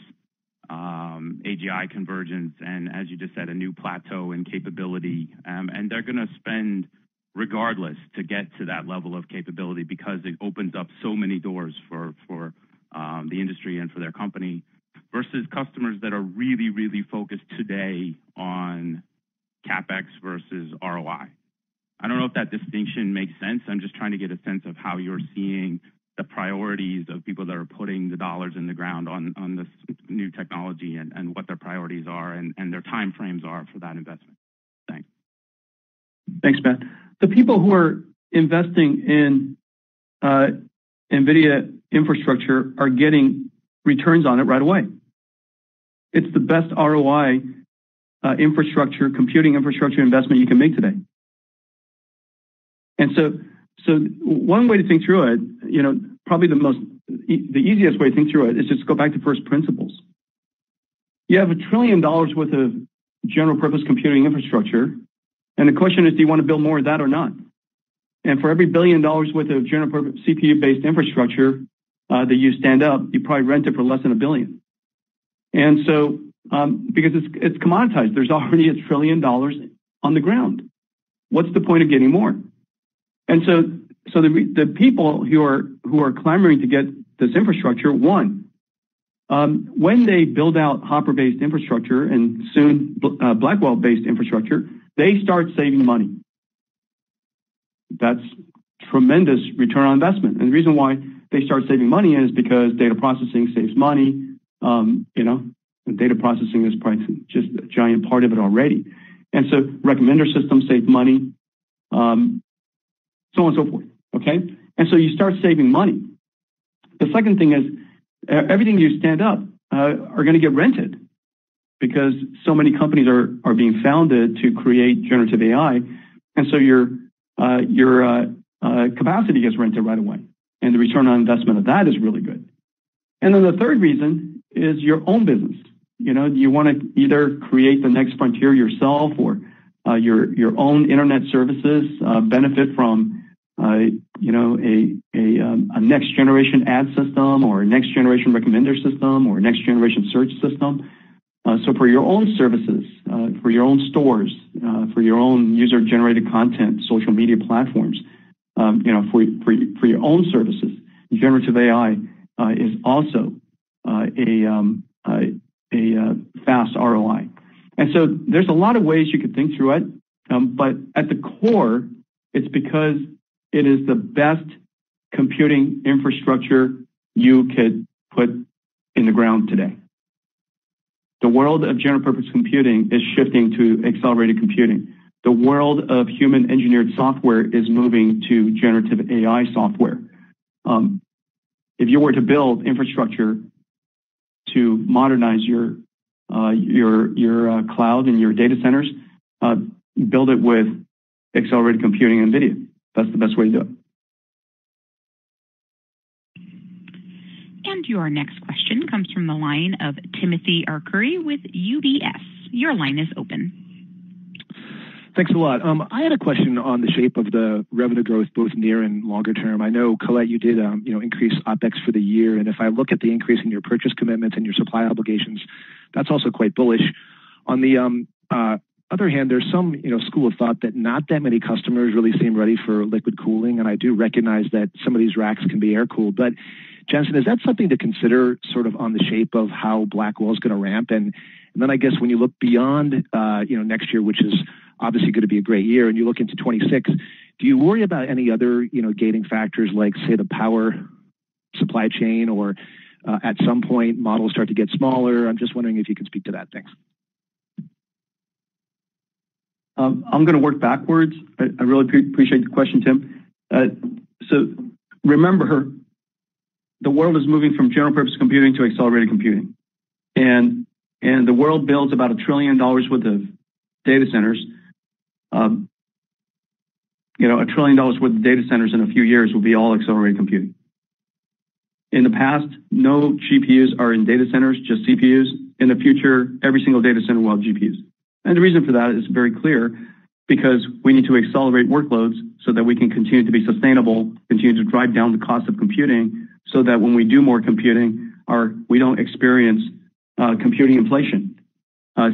H: AGI convergence and, as you just said, a new plateau in capability. And they're going to spend regardless to get to that level of capability because it opens up so many doors for the industry and for their company versus customers that are really, really focused today on CapEx versus ROI. I don't know if that distinction makes sense. I'm just trying to get a sense of how you're seeing the priorities of people that are putting the dollars in the ground on this new technology and what their priorities are and their time frames are for that investment. Thanks.
E: Thanks, Matt. The people who are investing in NVIDIA infrastructure are getting returns on it right away. It's the best ROI computing infrastructure investment you can make today. And so one way to think through it, probably the easiest way to think through it is just go back to first principles. You have $1 trillion worth of general purpose computing infrastructure. And the question is, do you want to build more of that or not? And for every $1 billion worth of general purpose CPU-based infrastructure that you stand up, you probably rent it for less than $1 billion. And so because it's commoditized. There's already $1 trillion on the ground. What's the point of getting more? And so the people who are clamoring to get this infrastructure, when they build out Hopper-based infrastructure and soon Blackwell-based infrastructure, they start saving money. That's tremendous return on investment. And the reason why they start saving money is because data processing saves money. Data processing is probably just a giant part of it already. And so recommender systems save money, so on and so forth. Okay. And so you start saving money. The second thing is everything you stand up are going to get rented because so many companies are being founded to create generative AI. And so your capacity gets rented right away. And the return on investment of that is really good. And then the third reason is your own business. You want to either create the next frontier yourself or your own internet services benefit from a next generation ad system or a next generation recommender system or a next generation search system. So for your own services, for your own stores, for your own user generated content, social media platforms, for your own services, generative AI is also a fast ROI. And so there's a lot of ways you could think through it, but at the core, it's because it is the best computing infrastructure you could put in the ground today. The world of general purpose computing is shifting to accelerated computing. The world of human engineered software is moving to generative AI software. If you were to build infrastructure to modernize your cloud and your data centers, build it with accelerated computing NVIDIA. That's the best way to do it.
A: And your next question comes from the line of Timothy Arcuri with UBS. Your line is open.
I: Thanks a lot. I had a question on the shape of the revenue growth, both near and longer term. I know, Colette, you did increase OpEx for the year, and if I look at the increase in your purchase commitments and your supply obligations, that's also quite bullish. On the other hand, there's some school of thought that not that many customers really seem ready for liquid cooling, and I do recognize that some of these racks can be air cooled. But Jensen, is that something to consider sort of on the shape of how Blackwell is going to ramp? And then I guess when you look beyond next year, which is obviously going to be a great year, and you look into 26, do you worry about any other gating factors like, say, the power supply chain, or at some point models start to get smaller? I'm just wondering if you can speak to that. Thanks.
E: I'm going to work backwards. I really appreciate the question, Tim. So remember, the world is moving from general purpose computing to accelerated computing. And the world builds about $1 trillion worth of data centers. $1 trillion worth of data centers in a few years will be all accelerated computing. In the past, no GPUs are in data centers, just CPUs. In the future, every single data center will have GPUs. And the reason for that is very clear, because we need to accelerate workloads so that we can continue to be sustainable, continue to drive down the cost of computing, so that when we do more computing, we don't experience computing inflation.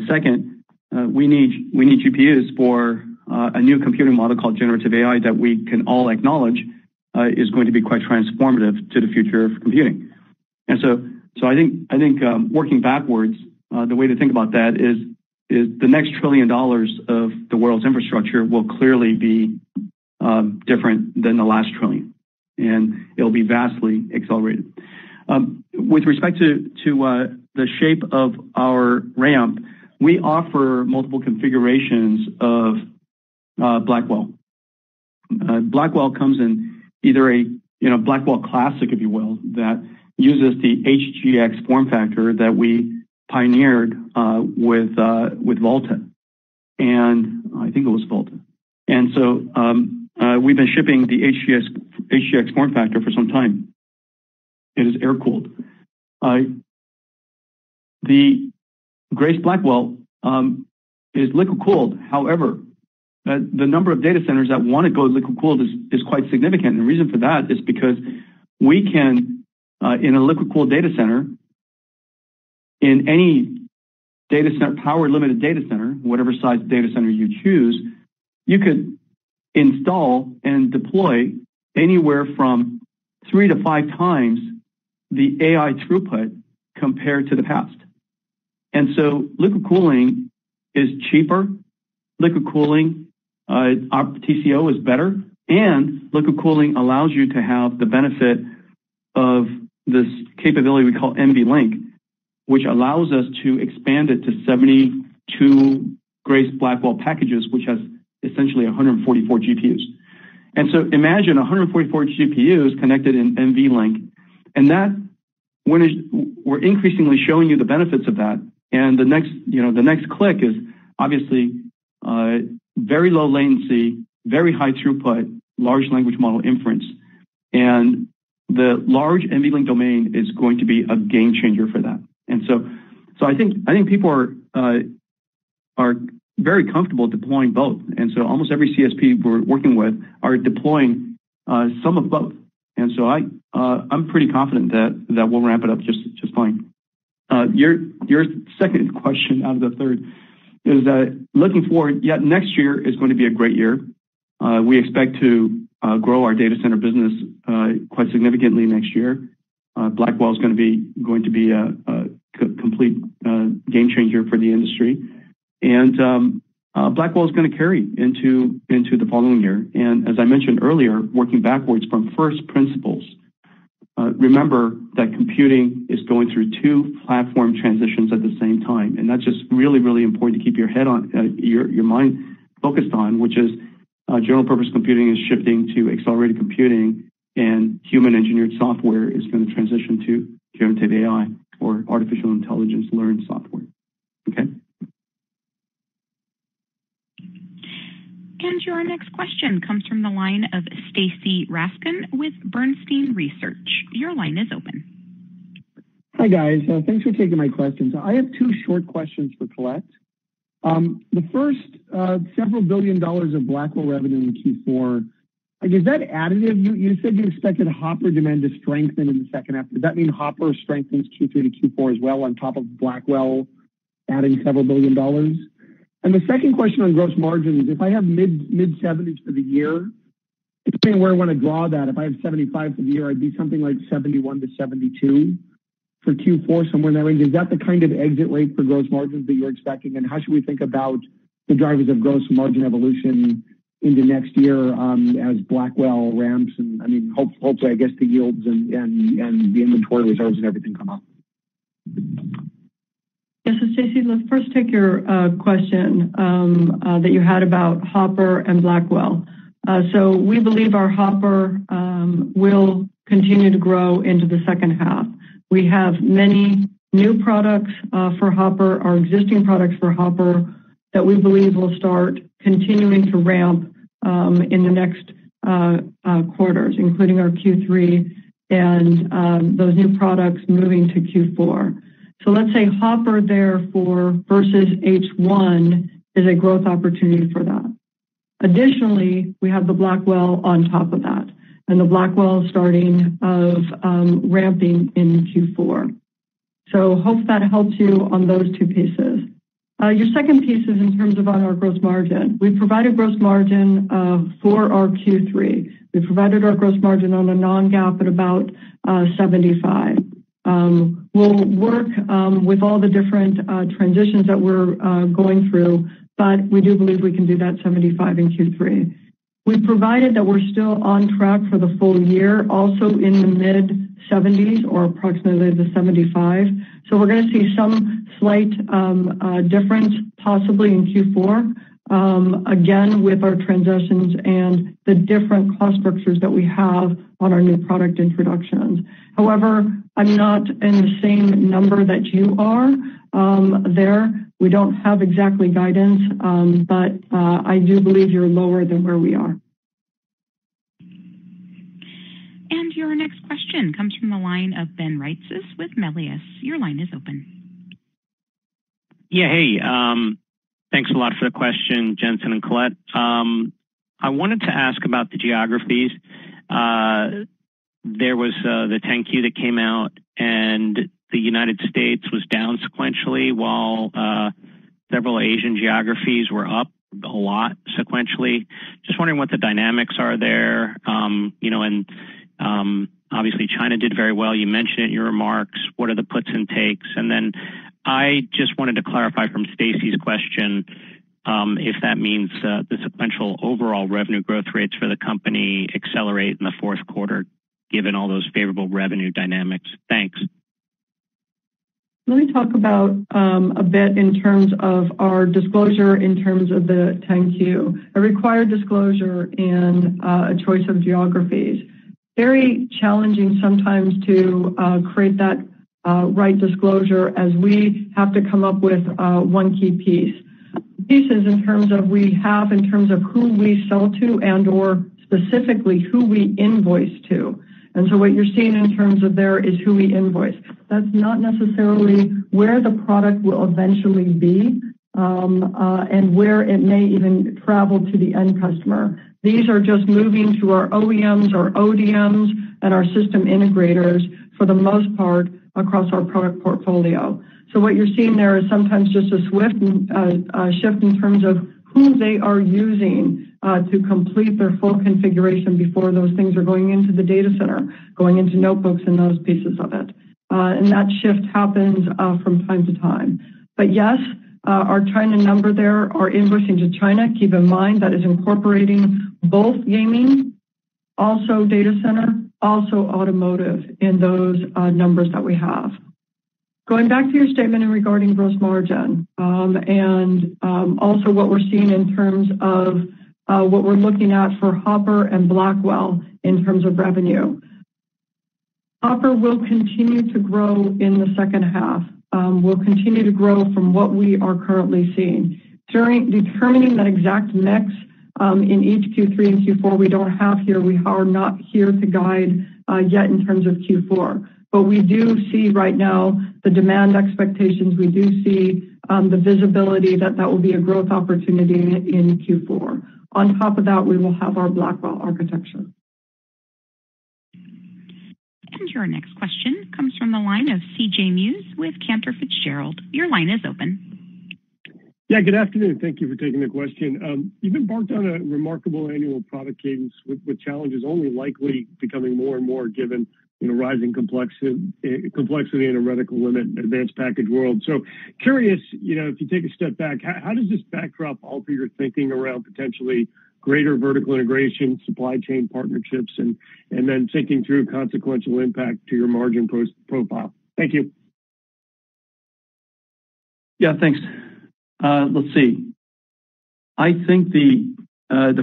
E: Second, we need GPUs for a new computing model called generative AI that we can all acknowledge is going to be quite transformative to the future of computing. And so I think working backwards, the way to think about that is the next $1 trillion of the world's infrastructure will clearly be different than the last trillion, and it'll be vastly accelerated. With respect to the shape of our ramp, we offer multiple configurations of Blackwell. Blackwell comes in either a Blackwell Classic, if you will, that uses the HGX form factor that we pioneered with Volta, and I think it was Volta. And so we've been shipping the HGX form factor for some time. It is air cooled. The Grace Blackwell is liquid cooled. However, the number of data centers that want to go liquid cooled is quite significant. And the reason for that is because we can, in a liquid cooled data center, in any data center, power limited data center, whatever size data center you choose, you could install and deploy anywhere from 3 to 5 times the AI throughput compared to the past. And so liquid cooling is cheaper. Liquid cooling, our TCO is better, and liquid cooling allows you to have the benefit of this capability we call NVLink, which allows us to expand it to 72 Grace Blackwell packages, which has essentially 144 GPUs. And so imagine 144 GPUs connected in NVLink, and that we're increasingly showing you the benefits of that. And the next click is obviously very low latency, very high throughput, large language model inference. And the large NVLink domain is going to be a game changer for that. And so I think people are very comfortable deploying both. And so almost every CSP we're working with are deploying some of both. And so I'm pretty confident that we'll ramp it up just fine. Your second question out of the third is looking forward. Yeah, next year is going to be a great year. We expect to grow our data center business quite significantly next year. Blackwell is going to be a complete game changer for the industry, and Blackwell is going to carry into the following year. And as I mentioned earlier, working backwards from first principles. Remember that computing is going through 2 platform transitions at the same time, and that's just really, really important to keep your head on, your mind focused on, which is general purpose computing is shifting to accelerated computing, and human engineered software is going to transition to generative AI or artificial intelligence learned software. Okay.
A: And your next question comes from the line of Stacy Raskin with Bernstein Research. Your line is open.
J: Hi, guys. Thanks for taking my questions. I have 2 short questions for Colette. The first, several $billion of Blackwell revenue in Q4. Is that additive? You said you expected Hopper demand to strengthen in the second half. Does that mean Hopper strengthens Q3 to Q4 as well on top of Blackwell adding several $1 billion? And the second question on gross margins, if I have mid-70s for the year, depending where I want to draw that, if I have 75 for the year, I'd be something like 71 to 72 for Q4, somewhere in that range. Is that the kind of exit rate for gross margins that you're expecting? And how should we think about the drivers of gross margin evolution into next year as Blackwell ramps? And I mean, hopefully, I guess the yields and the inventory reserves and everything come up.
C: Yes, so Stacey, let's first take your question that you had about Hopper and Blackwell. So we believe our Hopper will continue to grow into the second half. We have many new products for Hopper, our existing products for Hopper, that we believe will start continuing to ramp in the next quarters, including our Q3 and those new products moving to Q4. So let's say Hopper therefore versus H1 is a growth opportunity for that. Additionally, we have the Blackwell on top of that, and the Blackwell starting of ramping in Q4. So hope that helps you on those 2 pieces. Your second piece is in terms of on our gross margin. We provided gross margin for our Q3. We provided our gross margin on a non-GAAP at about 75. We'll work with all the different transitions that we're going through, but we do believe we can do that 75 in Q3. We provided that we're still on track for the full year, also in the mid-70s or approximately the 75. So we're going to see some slight difference possibly in Q4, again, with our transitions and the different cost structures that we have on our new product introductions. However, I'm not in the same number that you are there. We don't have exactly guidance, but I do believe you're lower than where we are.
A: And your next question comes from the line of Ben Reitzes with Melius. Your line is open.
K: Yeah, hey, thanks a lot for the question, Jensen and Colette. I wanted to ask about the geographies. There was the 10Q that came out, and the United States was down sequentially, while several Asian geographies were up a lot sequentially. Just wondering what the dynamics are there. Obviously China did very well. You mentioned it in your remarks. What are the puts and takes? And then I just wanted to clarify from Stacy's question if that means the sequential overall revenue growth rates for the company accelerate in the fourth quarter, given all those favorable revenue dynamics. Thanks.
C: Let me talk about a bit in terms of our disclosure in terms of the 10Q, a required disclosure in a choice of geographies. Very challenging sometimes to create that right disclosure, as we have to come up with one key piece. Pieces in terms of who we sell to and or specifically who we invoice to. And so what you're seeing in terms of there is who we invoice. That's not necessarily where the product will eventually be and where it may even travel to the end customer. These are just moving to our OEMs, our ODMs, and our system integrators for the most part across our product portfolio. So what you're seeing there is sometimes just a swift shift in terms of who they are using to complete their full configuration before those things are going into the data center, going into notebooks and those pieces of it. And that shift happens from time to time. But yes, our China number there, our invoicing to China, keep in mind that is incorporating both gaming, also data center, also automotive in those numbers that we have. Going back to your statement regarding gross margin and also what we're seeing in terms of what we're looking at for Hopper and Blackwell in terms of revenue. Hopper will continue to grow in the second half. Will continue to grow from what we are currently seeing. During determining that exact mix in each Q3 and Q4, we don't have here. We are not here to guide yet in terms of Q4. But we do see right now the demand expectations. We do see the visibility that will be a growth opportunity in Q4. On top of that, we will have our Blackwell architecture.
A: And your next question comes from the line of C.J. Muse with Cantor Fitzgerald. Your line is open.
L: Yeah, good afternoon. Thank you for taking the question. You've embarked on a remarkable annual product cadence with challenges only likely becoming more and more given rising complexity in a reticle limit advanced package world. So curious, if you take a step back, how does this backdrop alter your thinking around potentially greater vertical integration, supply chain partnerships, and then thinking through consequential impact to your margin profile? Thank you.
E: Yeah, thanks. Let's see. I think the answer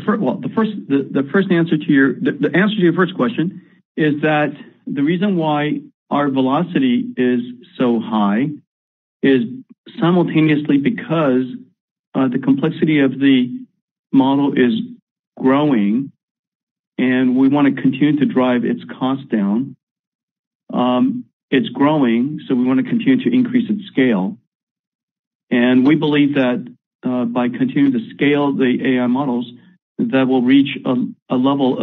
E: to your first question is that the reason why our velocity is so high is simultaneously because the complexity of the model is growing, and we want to continue to drive its cost down. It's growing, so we want to continue to increase its scale. And we believe that by continuing to scale the AI models, that will reach a level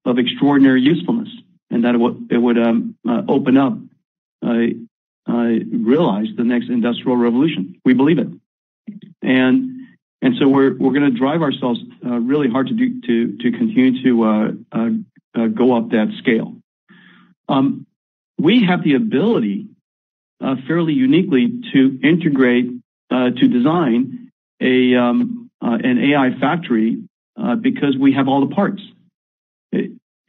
E: of extraordinary usefulness, and that it would open up, realize the next industrial revolution. We believe it, and so we're going to drive ourselves really hard to continue to go up that scale. We have the ability, fairly uniquely, to integrate, to design an AI factory because we have all the parts.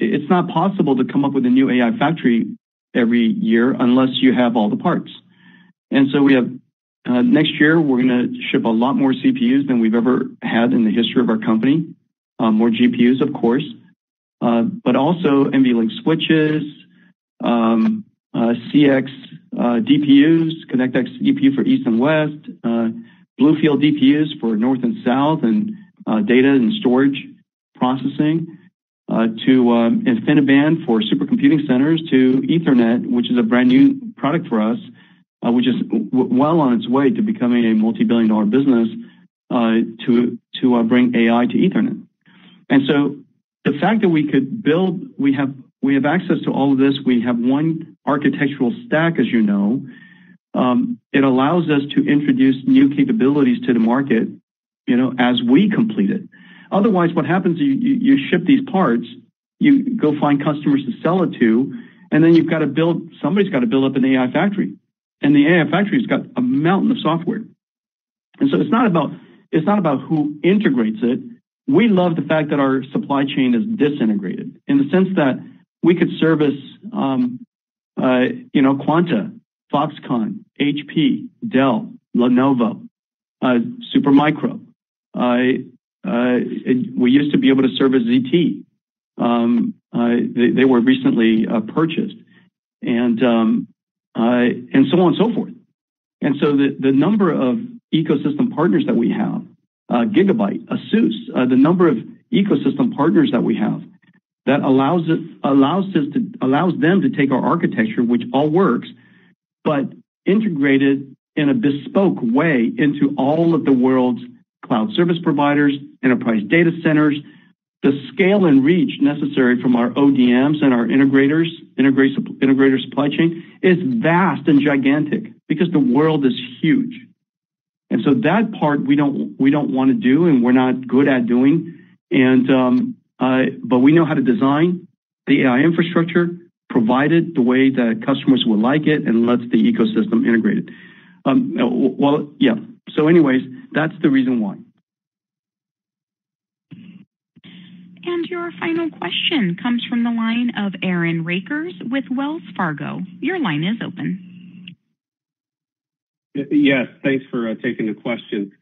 E: It's not possible to come up with a new AI factory every year unless you have all the parts. And so we have next year, we're going to ship a lot more CPUs than we've ever had in the history of our company. More GPUs, of course, but also NVLink switches, CX DPUs, ConnectX DPU for East and West, Bluefield DPUs for North and South, and data and storage processing, to InfiniBand for supercomputing centers, to Ethernet, which is a brand new product for us, which is well on its way to becoming a multi-billion-dollar business, to bring AI to Ethernet. And so the fact that we could build, we have access to all of this. We have one architectural stack, as you know, it allows us to introduce new capabilities to the market, as we complete it. Otherwise, what happens is you ship these parts, you go find customers to sell it to, and then somebody's got to build up an AI factory. And the AI factory's got a mountain of software. And so it's not about who integrates it. We love the fact that our supply chain is disintegrated in the sense that we could service, Quanta, Foxconn, HP, Dell, Lenovo, Supermicro. We used to be able to service ZT. They were recently purchased, and so on and so forth. And so the number of ecosystem partners that we have, Gigabyte, ASUS, the number of ecosystem partners that we have, that allows them to take our architecture, which all works, but integrated in a bespoke way into all of the world's cloud service providers, enterprise data centers. The scale and reach necessary from our ODMs and our integrator supply chain is vast and gigantic because the world is huge. And so that part we don't want to do, and we're not good at doing. And but we know how to design the AI infrastructure, provide it the way that customers will like it, and lets the ecosystem integrate it. So anyways, that's the reason why.
A: And your final question comes from the line of Aaron Rakers with Wells Fargo. Your line is open.
M: Yes, thanks for taking the question.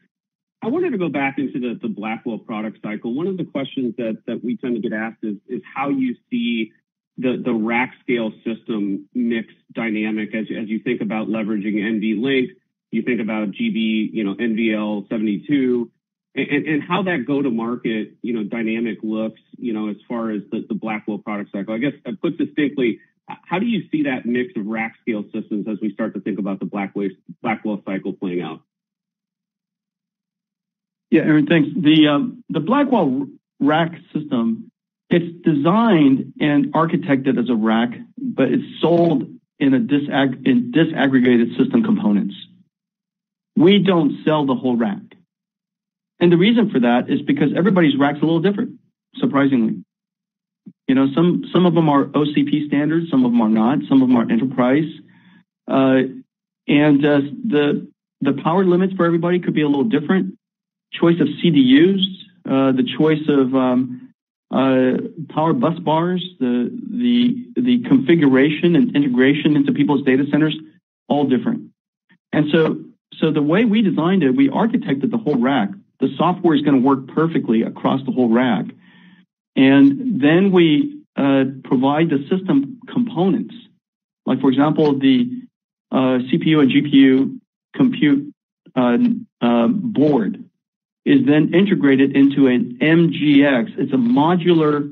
M: I wanted to go back into the Blackwell product cycle. One of the questions that we tend to get asked is how you see the rack scale system mix dynamic as you think about leveraging NVLink, you think about GB, NVL72, and how that go-to-market, dynamic looks, as far as the Blackwell product cycle. I guess, put succinctly, how do you see that mix of rack scale systems as we start to think about the Blackwell cycle playing out?
E: Yeah, Aaron, thanks. The Blackwell rack system, it's designed and architected as a rack, but it's sold in disaggregated system components. We don't sell the whole rack. And the reason for that is because everybody's rack's a little different, surprisingly. Some of them are OCP standards, some of them are not, some of them are enterprise. And the power limits for everybody could be a little different. Choice of CDUs, the choice of power bus bars, the configuration and integration into people's data centers, all different. And so the way we designed it, we architected the whole rack. The software is going to work perfectly across the whole rack. And then we provide the system components. Like, for example, the CPU and GPU compute board is then integrated into an MGX. It's a modular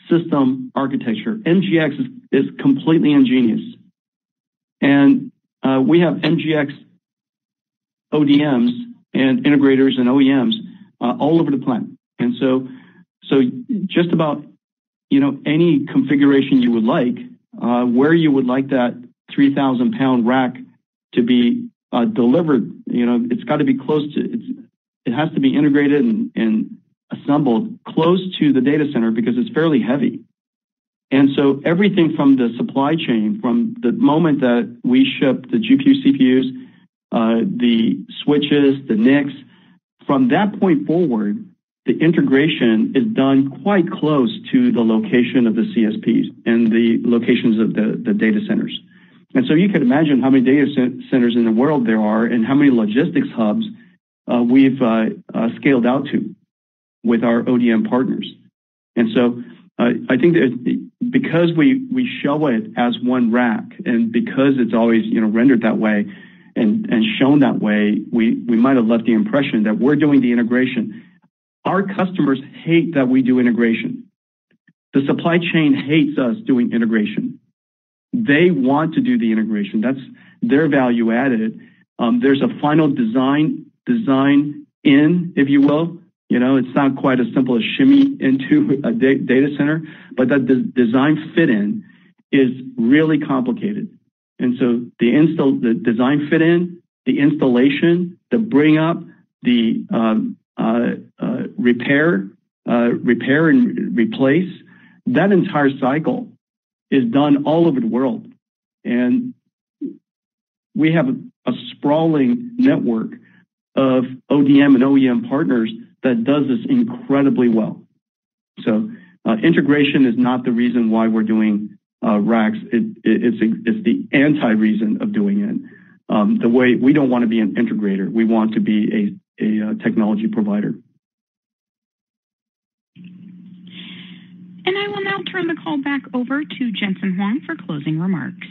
E: system architecture. MGX is completely ingenious. And we have MGX ODMs and integrators and OEMs all over the planet. And so just about, any configuration you would like, where you would like that 3,000-pound rack to be delivered, it's got to be close to, it has to be integrated and assembled close to the data center because it's fairly heavy. And so everything from the supply chain, from the moment that we ship the GPU, CPUs, the switches, the NICs, from that point forward, the integration is done quite close to the location of the CSPs and the locations of the data centers. And so you can imagine how many data centers in the world there are and how many logistics hubs we've scaled out to with our ODM partners. And so I think that because we show it as one rack and because it's always rendered that way and shown that way, we might have left the impression that we're doing the integration. Our customers hate that we do integration. The supply chain hates us doing integration. They want to do the integration. That's their value added. There's a final design in, if you will. It's not quite as simple as shimmy into a data center, but that design fit in is really complicated. And so the design fit in, the installation, the bring up, the repair and replace, that entire cycle is done all over the world. And we have a sprawling network of ODM and OEM partners that does this incredibly well. So integration is not the reason why we're doing racks. It's the anti-reason of doing it. The way we don't want to be an integrator, we want to be a technology provider.
A: And I will now turn the call back over to Jensen Huang for closing remarks.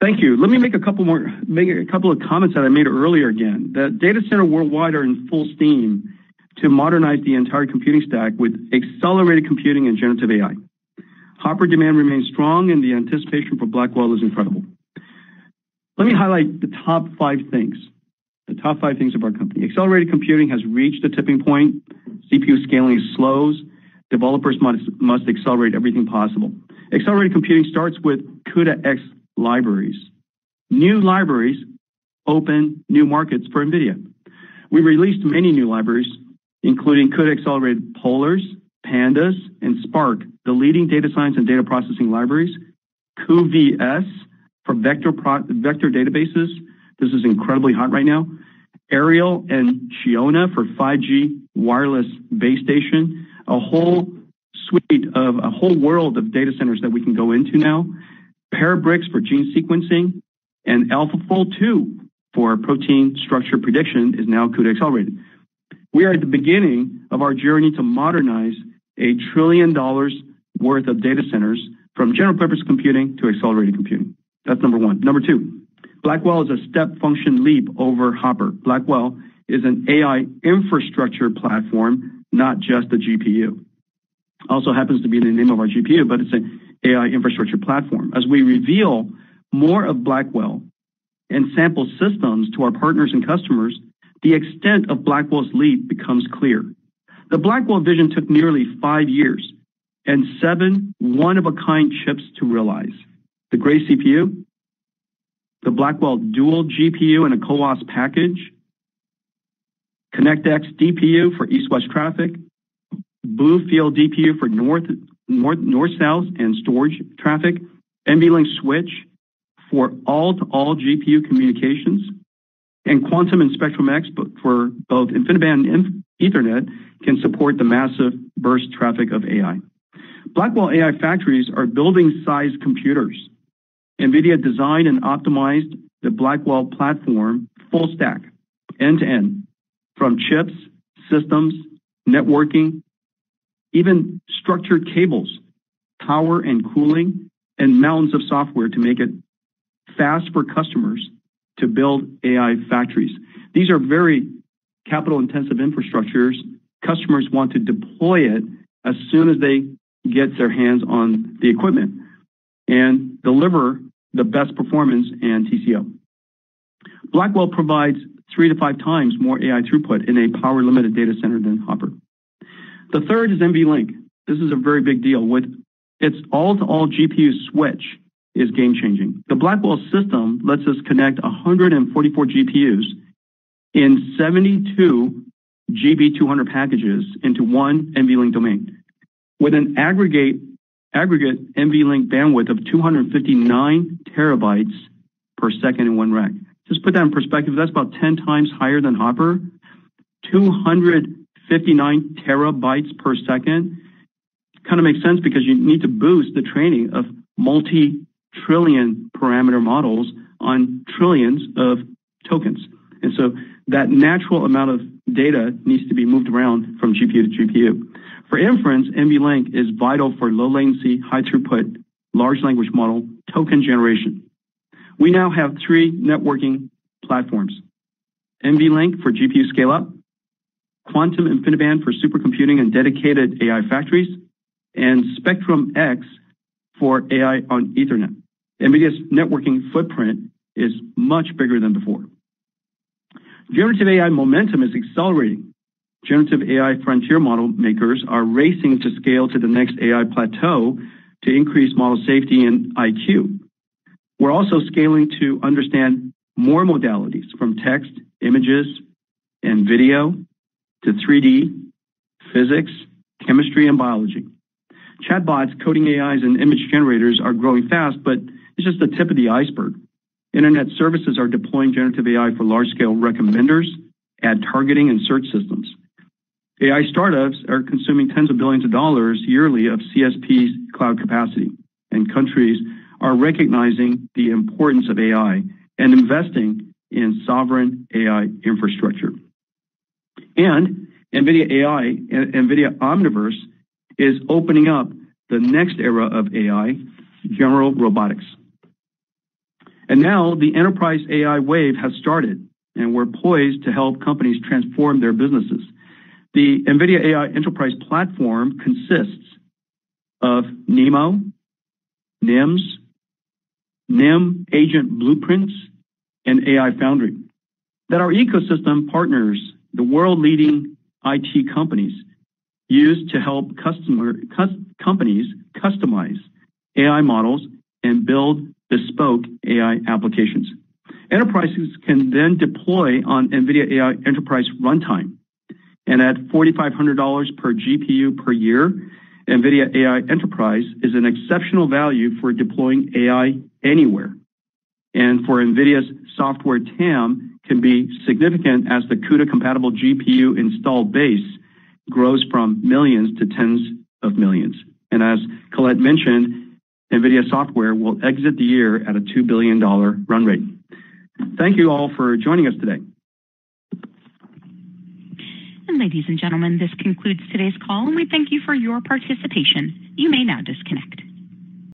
E: Thank you. Let me make a couple of comments that I made earlier again. That data center worldwide are in full steam to modernize the entire computing stack with accelerated computing and generative AI. Hopper demand remains strong and the anticipation for Blackwell is incredible. Let me highlight the top 5 things. The top 5 things of our company. Accelerated computing has reached a tipping point. CPU scaling slows. Developers must accelerate everything possible. Accelerated computing starts with CUDA-X libraries. New libraries open new markets for NVIDIA. We released many new libraries, including CUDA Accelerated Polars, Pandas, and Spark, the leading data science and data processing libraries. cuVS for vector databases. This is incredibly hot right now. Ariel and Shiona for 5G wireless base station. A whole suite of a whole world of data centers that we can go into now. Parabricks for gene sequencing, and AlphaFold 2 for protein structure prediction is now CUDA accelerated. We are at the beginning of our journey to modernize $1 trillion worth of data centers from general purpose computing to accelerated computing. That's number 1. Number 2, Blackwell is a step function leap over Hopper. Blackwell is an AI infrastructure platform, not just a GPU. Also happens to be the name of our GPU, but it's an AI infrastructure platform. As we reveal more of Blackwell and sample systems to our partners and customers, the extent of Blackwell's leap becomes clear. The Blackwell vision took nearly 5 years and 7 one-of-a-kind chips to realize. The Grace CPU, the Blackwell dual GPU in a CoWoS package, ConnectX DPU for east-west traffic, Bluefield DPU for north-south and storage traffic, NVLink switch for all-to-all GPU communications, and Quantum and Spectrum X for both InfiniBand and Ethernet can support the massive burst traffic of AI. Blackwell AI factories are building-sized computers. NVIDIA designed and optimized the Blackwell platform full stack, end-to-end, from chips, systems, networking, even structured cables, power and cooling, and mountains of software to make it fast for customers to build AI factories. These are very capital-intensive infrastructures. Customers want to deploy it as soon as they get their hands on the equipment and deliver the best performance and TCO. Blackwell provides 3 to 5 times more AI throughput in a power-limited data center than Hopper. The third is NVLink. This is a very big deal. With its all-to-all GPU switch is game-changing. The Blackwell system lets us connect 144 GPUs in 72 GB200 packages into one NVLink domain, with an aggregate NVLink bandwidth of 259 terabytes per second in one rack. Just put that in perspective, that's about 10 times higher than Hopper. 259 terabytes per second kind of makes sense because you need to boost the training of multi-trillion parameter models on trillions of tokens. And so that natural amount of data needs to be moved around from GPU to GPU. For inference, NVLink is vital for low latency, high throughput, large language model token generation. We now have 3 networking platforms. NVLink for GPU scale up, Quantum InfiniBand for supercomputing and dedicated AI factories, and Spectrum X for AI on Ethernet. NVIDIA's networking footprint is much bigger than before. Generative AI momentum is accelerating. Generative AI frontier model makers are racing to scale to the next AI plateau to increase model safety and IQ. We're also scaling to understand more modalities from text, images, and video to 3D, physics, chemistry, and biology. Chatbots, coding AIs, and image generators are growing fast, but it's just the tip of the iceberg. Internet services are deploying generative AI for large-scale recommenders, ad targeting, and search systems. AI startups are consuming tens of billions of dollars yearly of CSP's cloud capacity, and countries are recognizing the importance of AI and investing in sovereign AI infrastructure. And NVIDIA AI and NVIDIA Omniverse is opening up the next era of AI, general robotics. And now the enterprise AI wave has started, and we're poised to help companies transform their businesses. The NVIDIA AI Enterprise Platform consists of NeMo, NIMs, NIM Agent Blueprints, and AI Foundry that our ecosystem partners, the world-leading IT companies, use to help companies customize AI models and build bespoke AI applications. Enterprises can then deploy on NVIDIA AI Enterprise Runtime. And at $4,500 per GPU per year, NVIDIA AI Enterprise is an exceptional value for deploying AI anywhere. And for NVIDIA's software TAM can be significant as the CUDA-compatible GPU installed base grows from millions to tens of millions. And as Colette mentioned, NVIDIA software will exit the year at a $2 billion run rate. Thank you all for joining us today.
A: And ladies and gentlemen, this concludes today's call, and we thank you for your participation. You may now disconnect.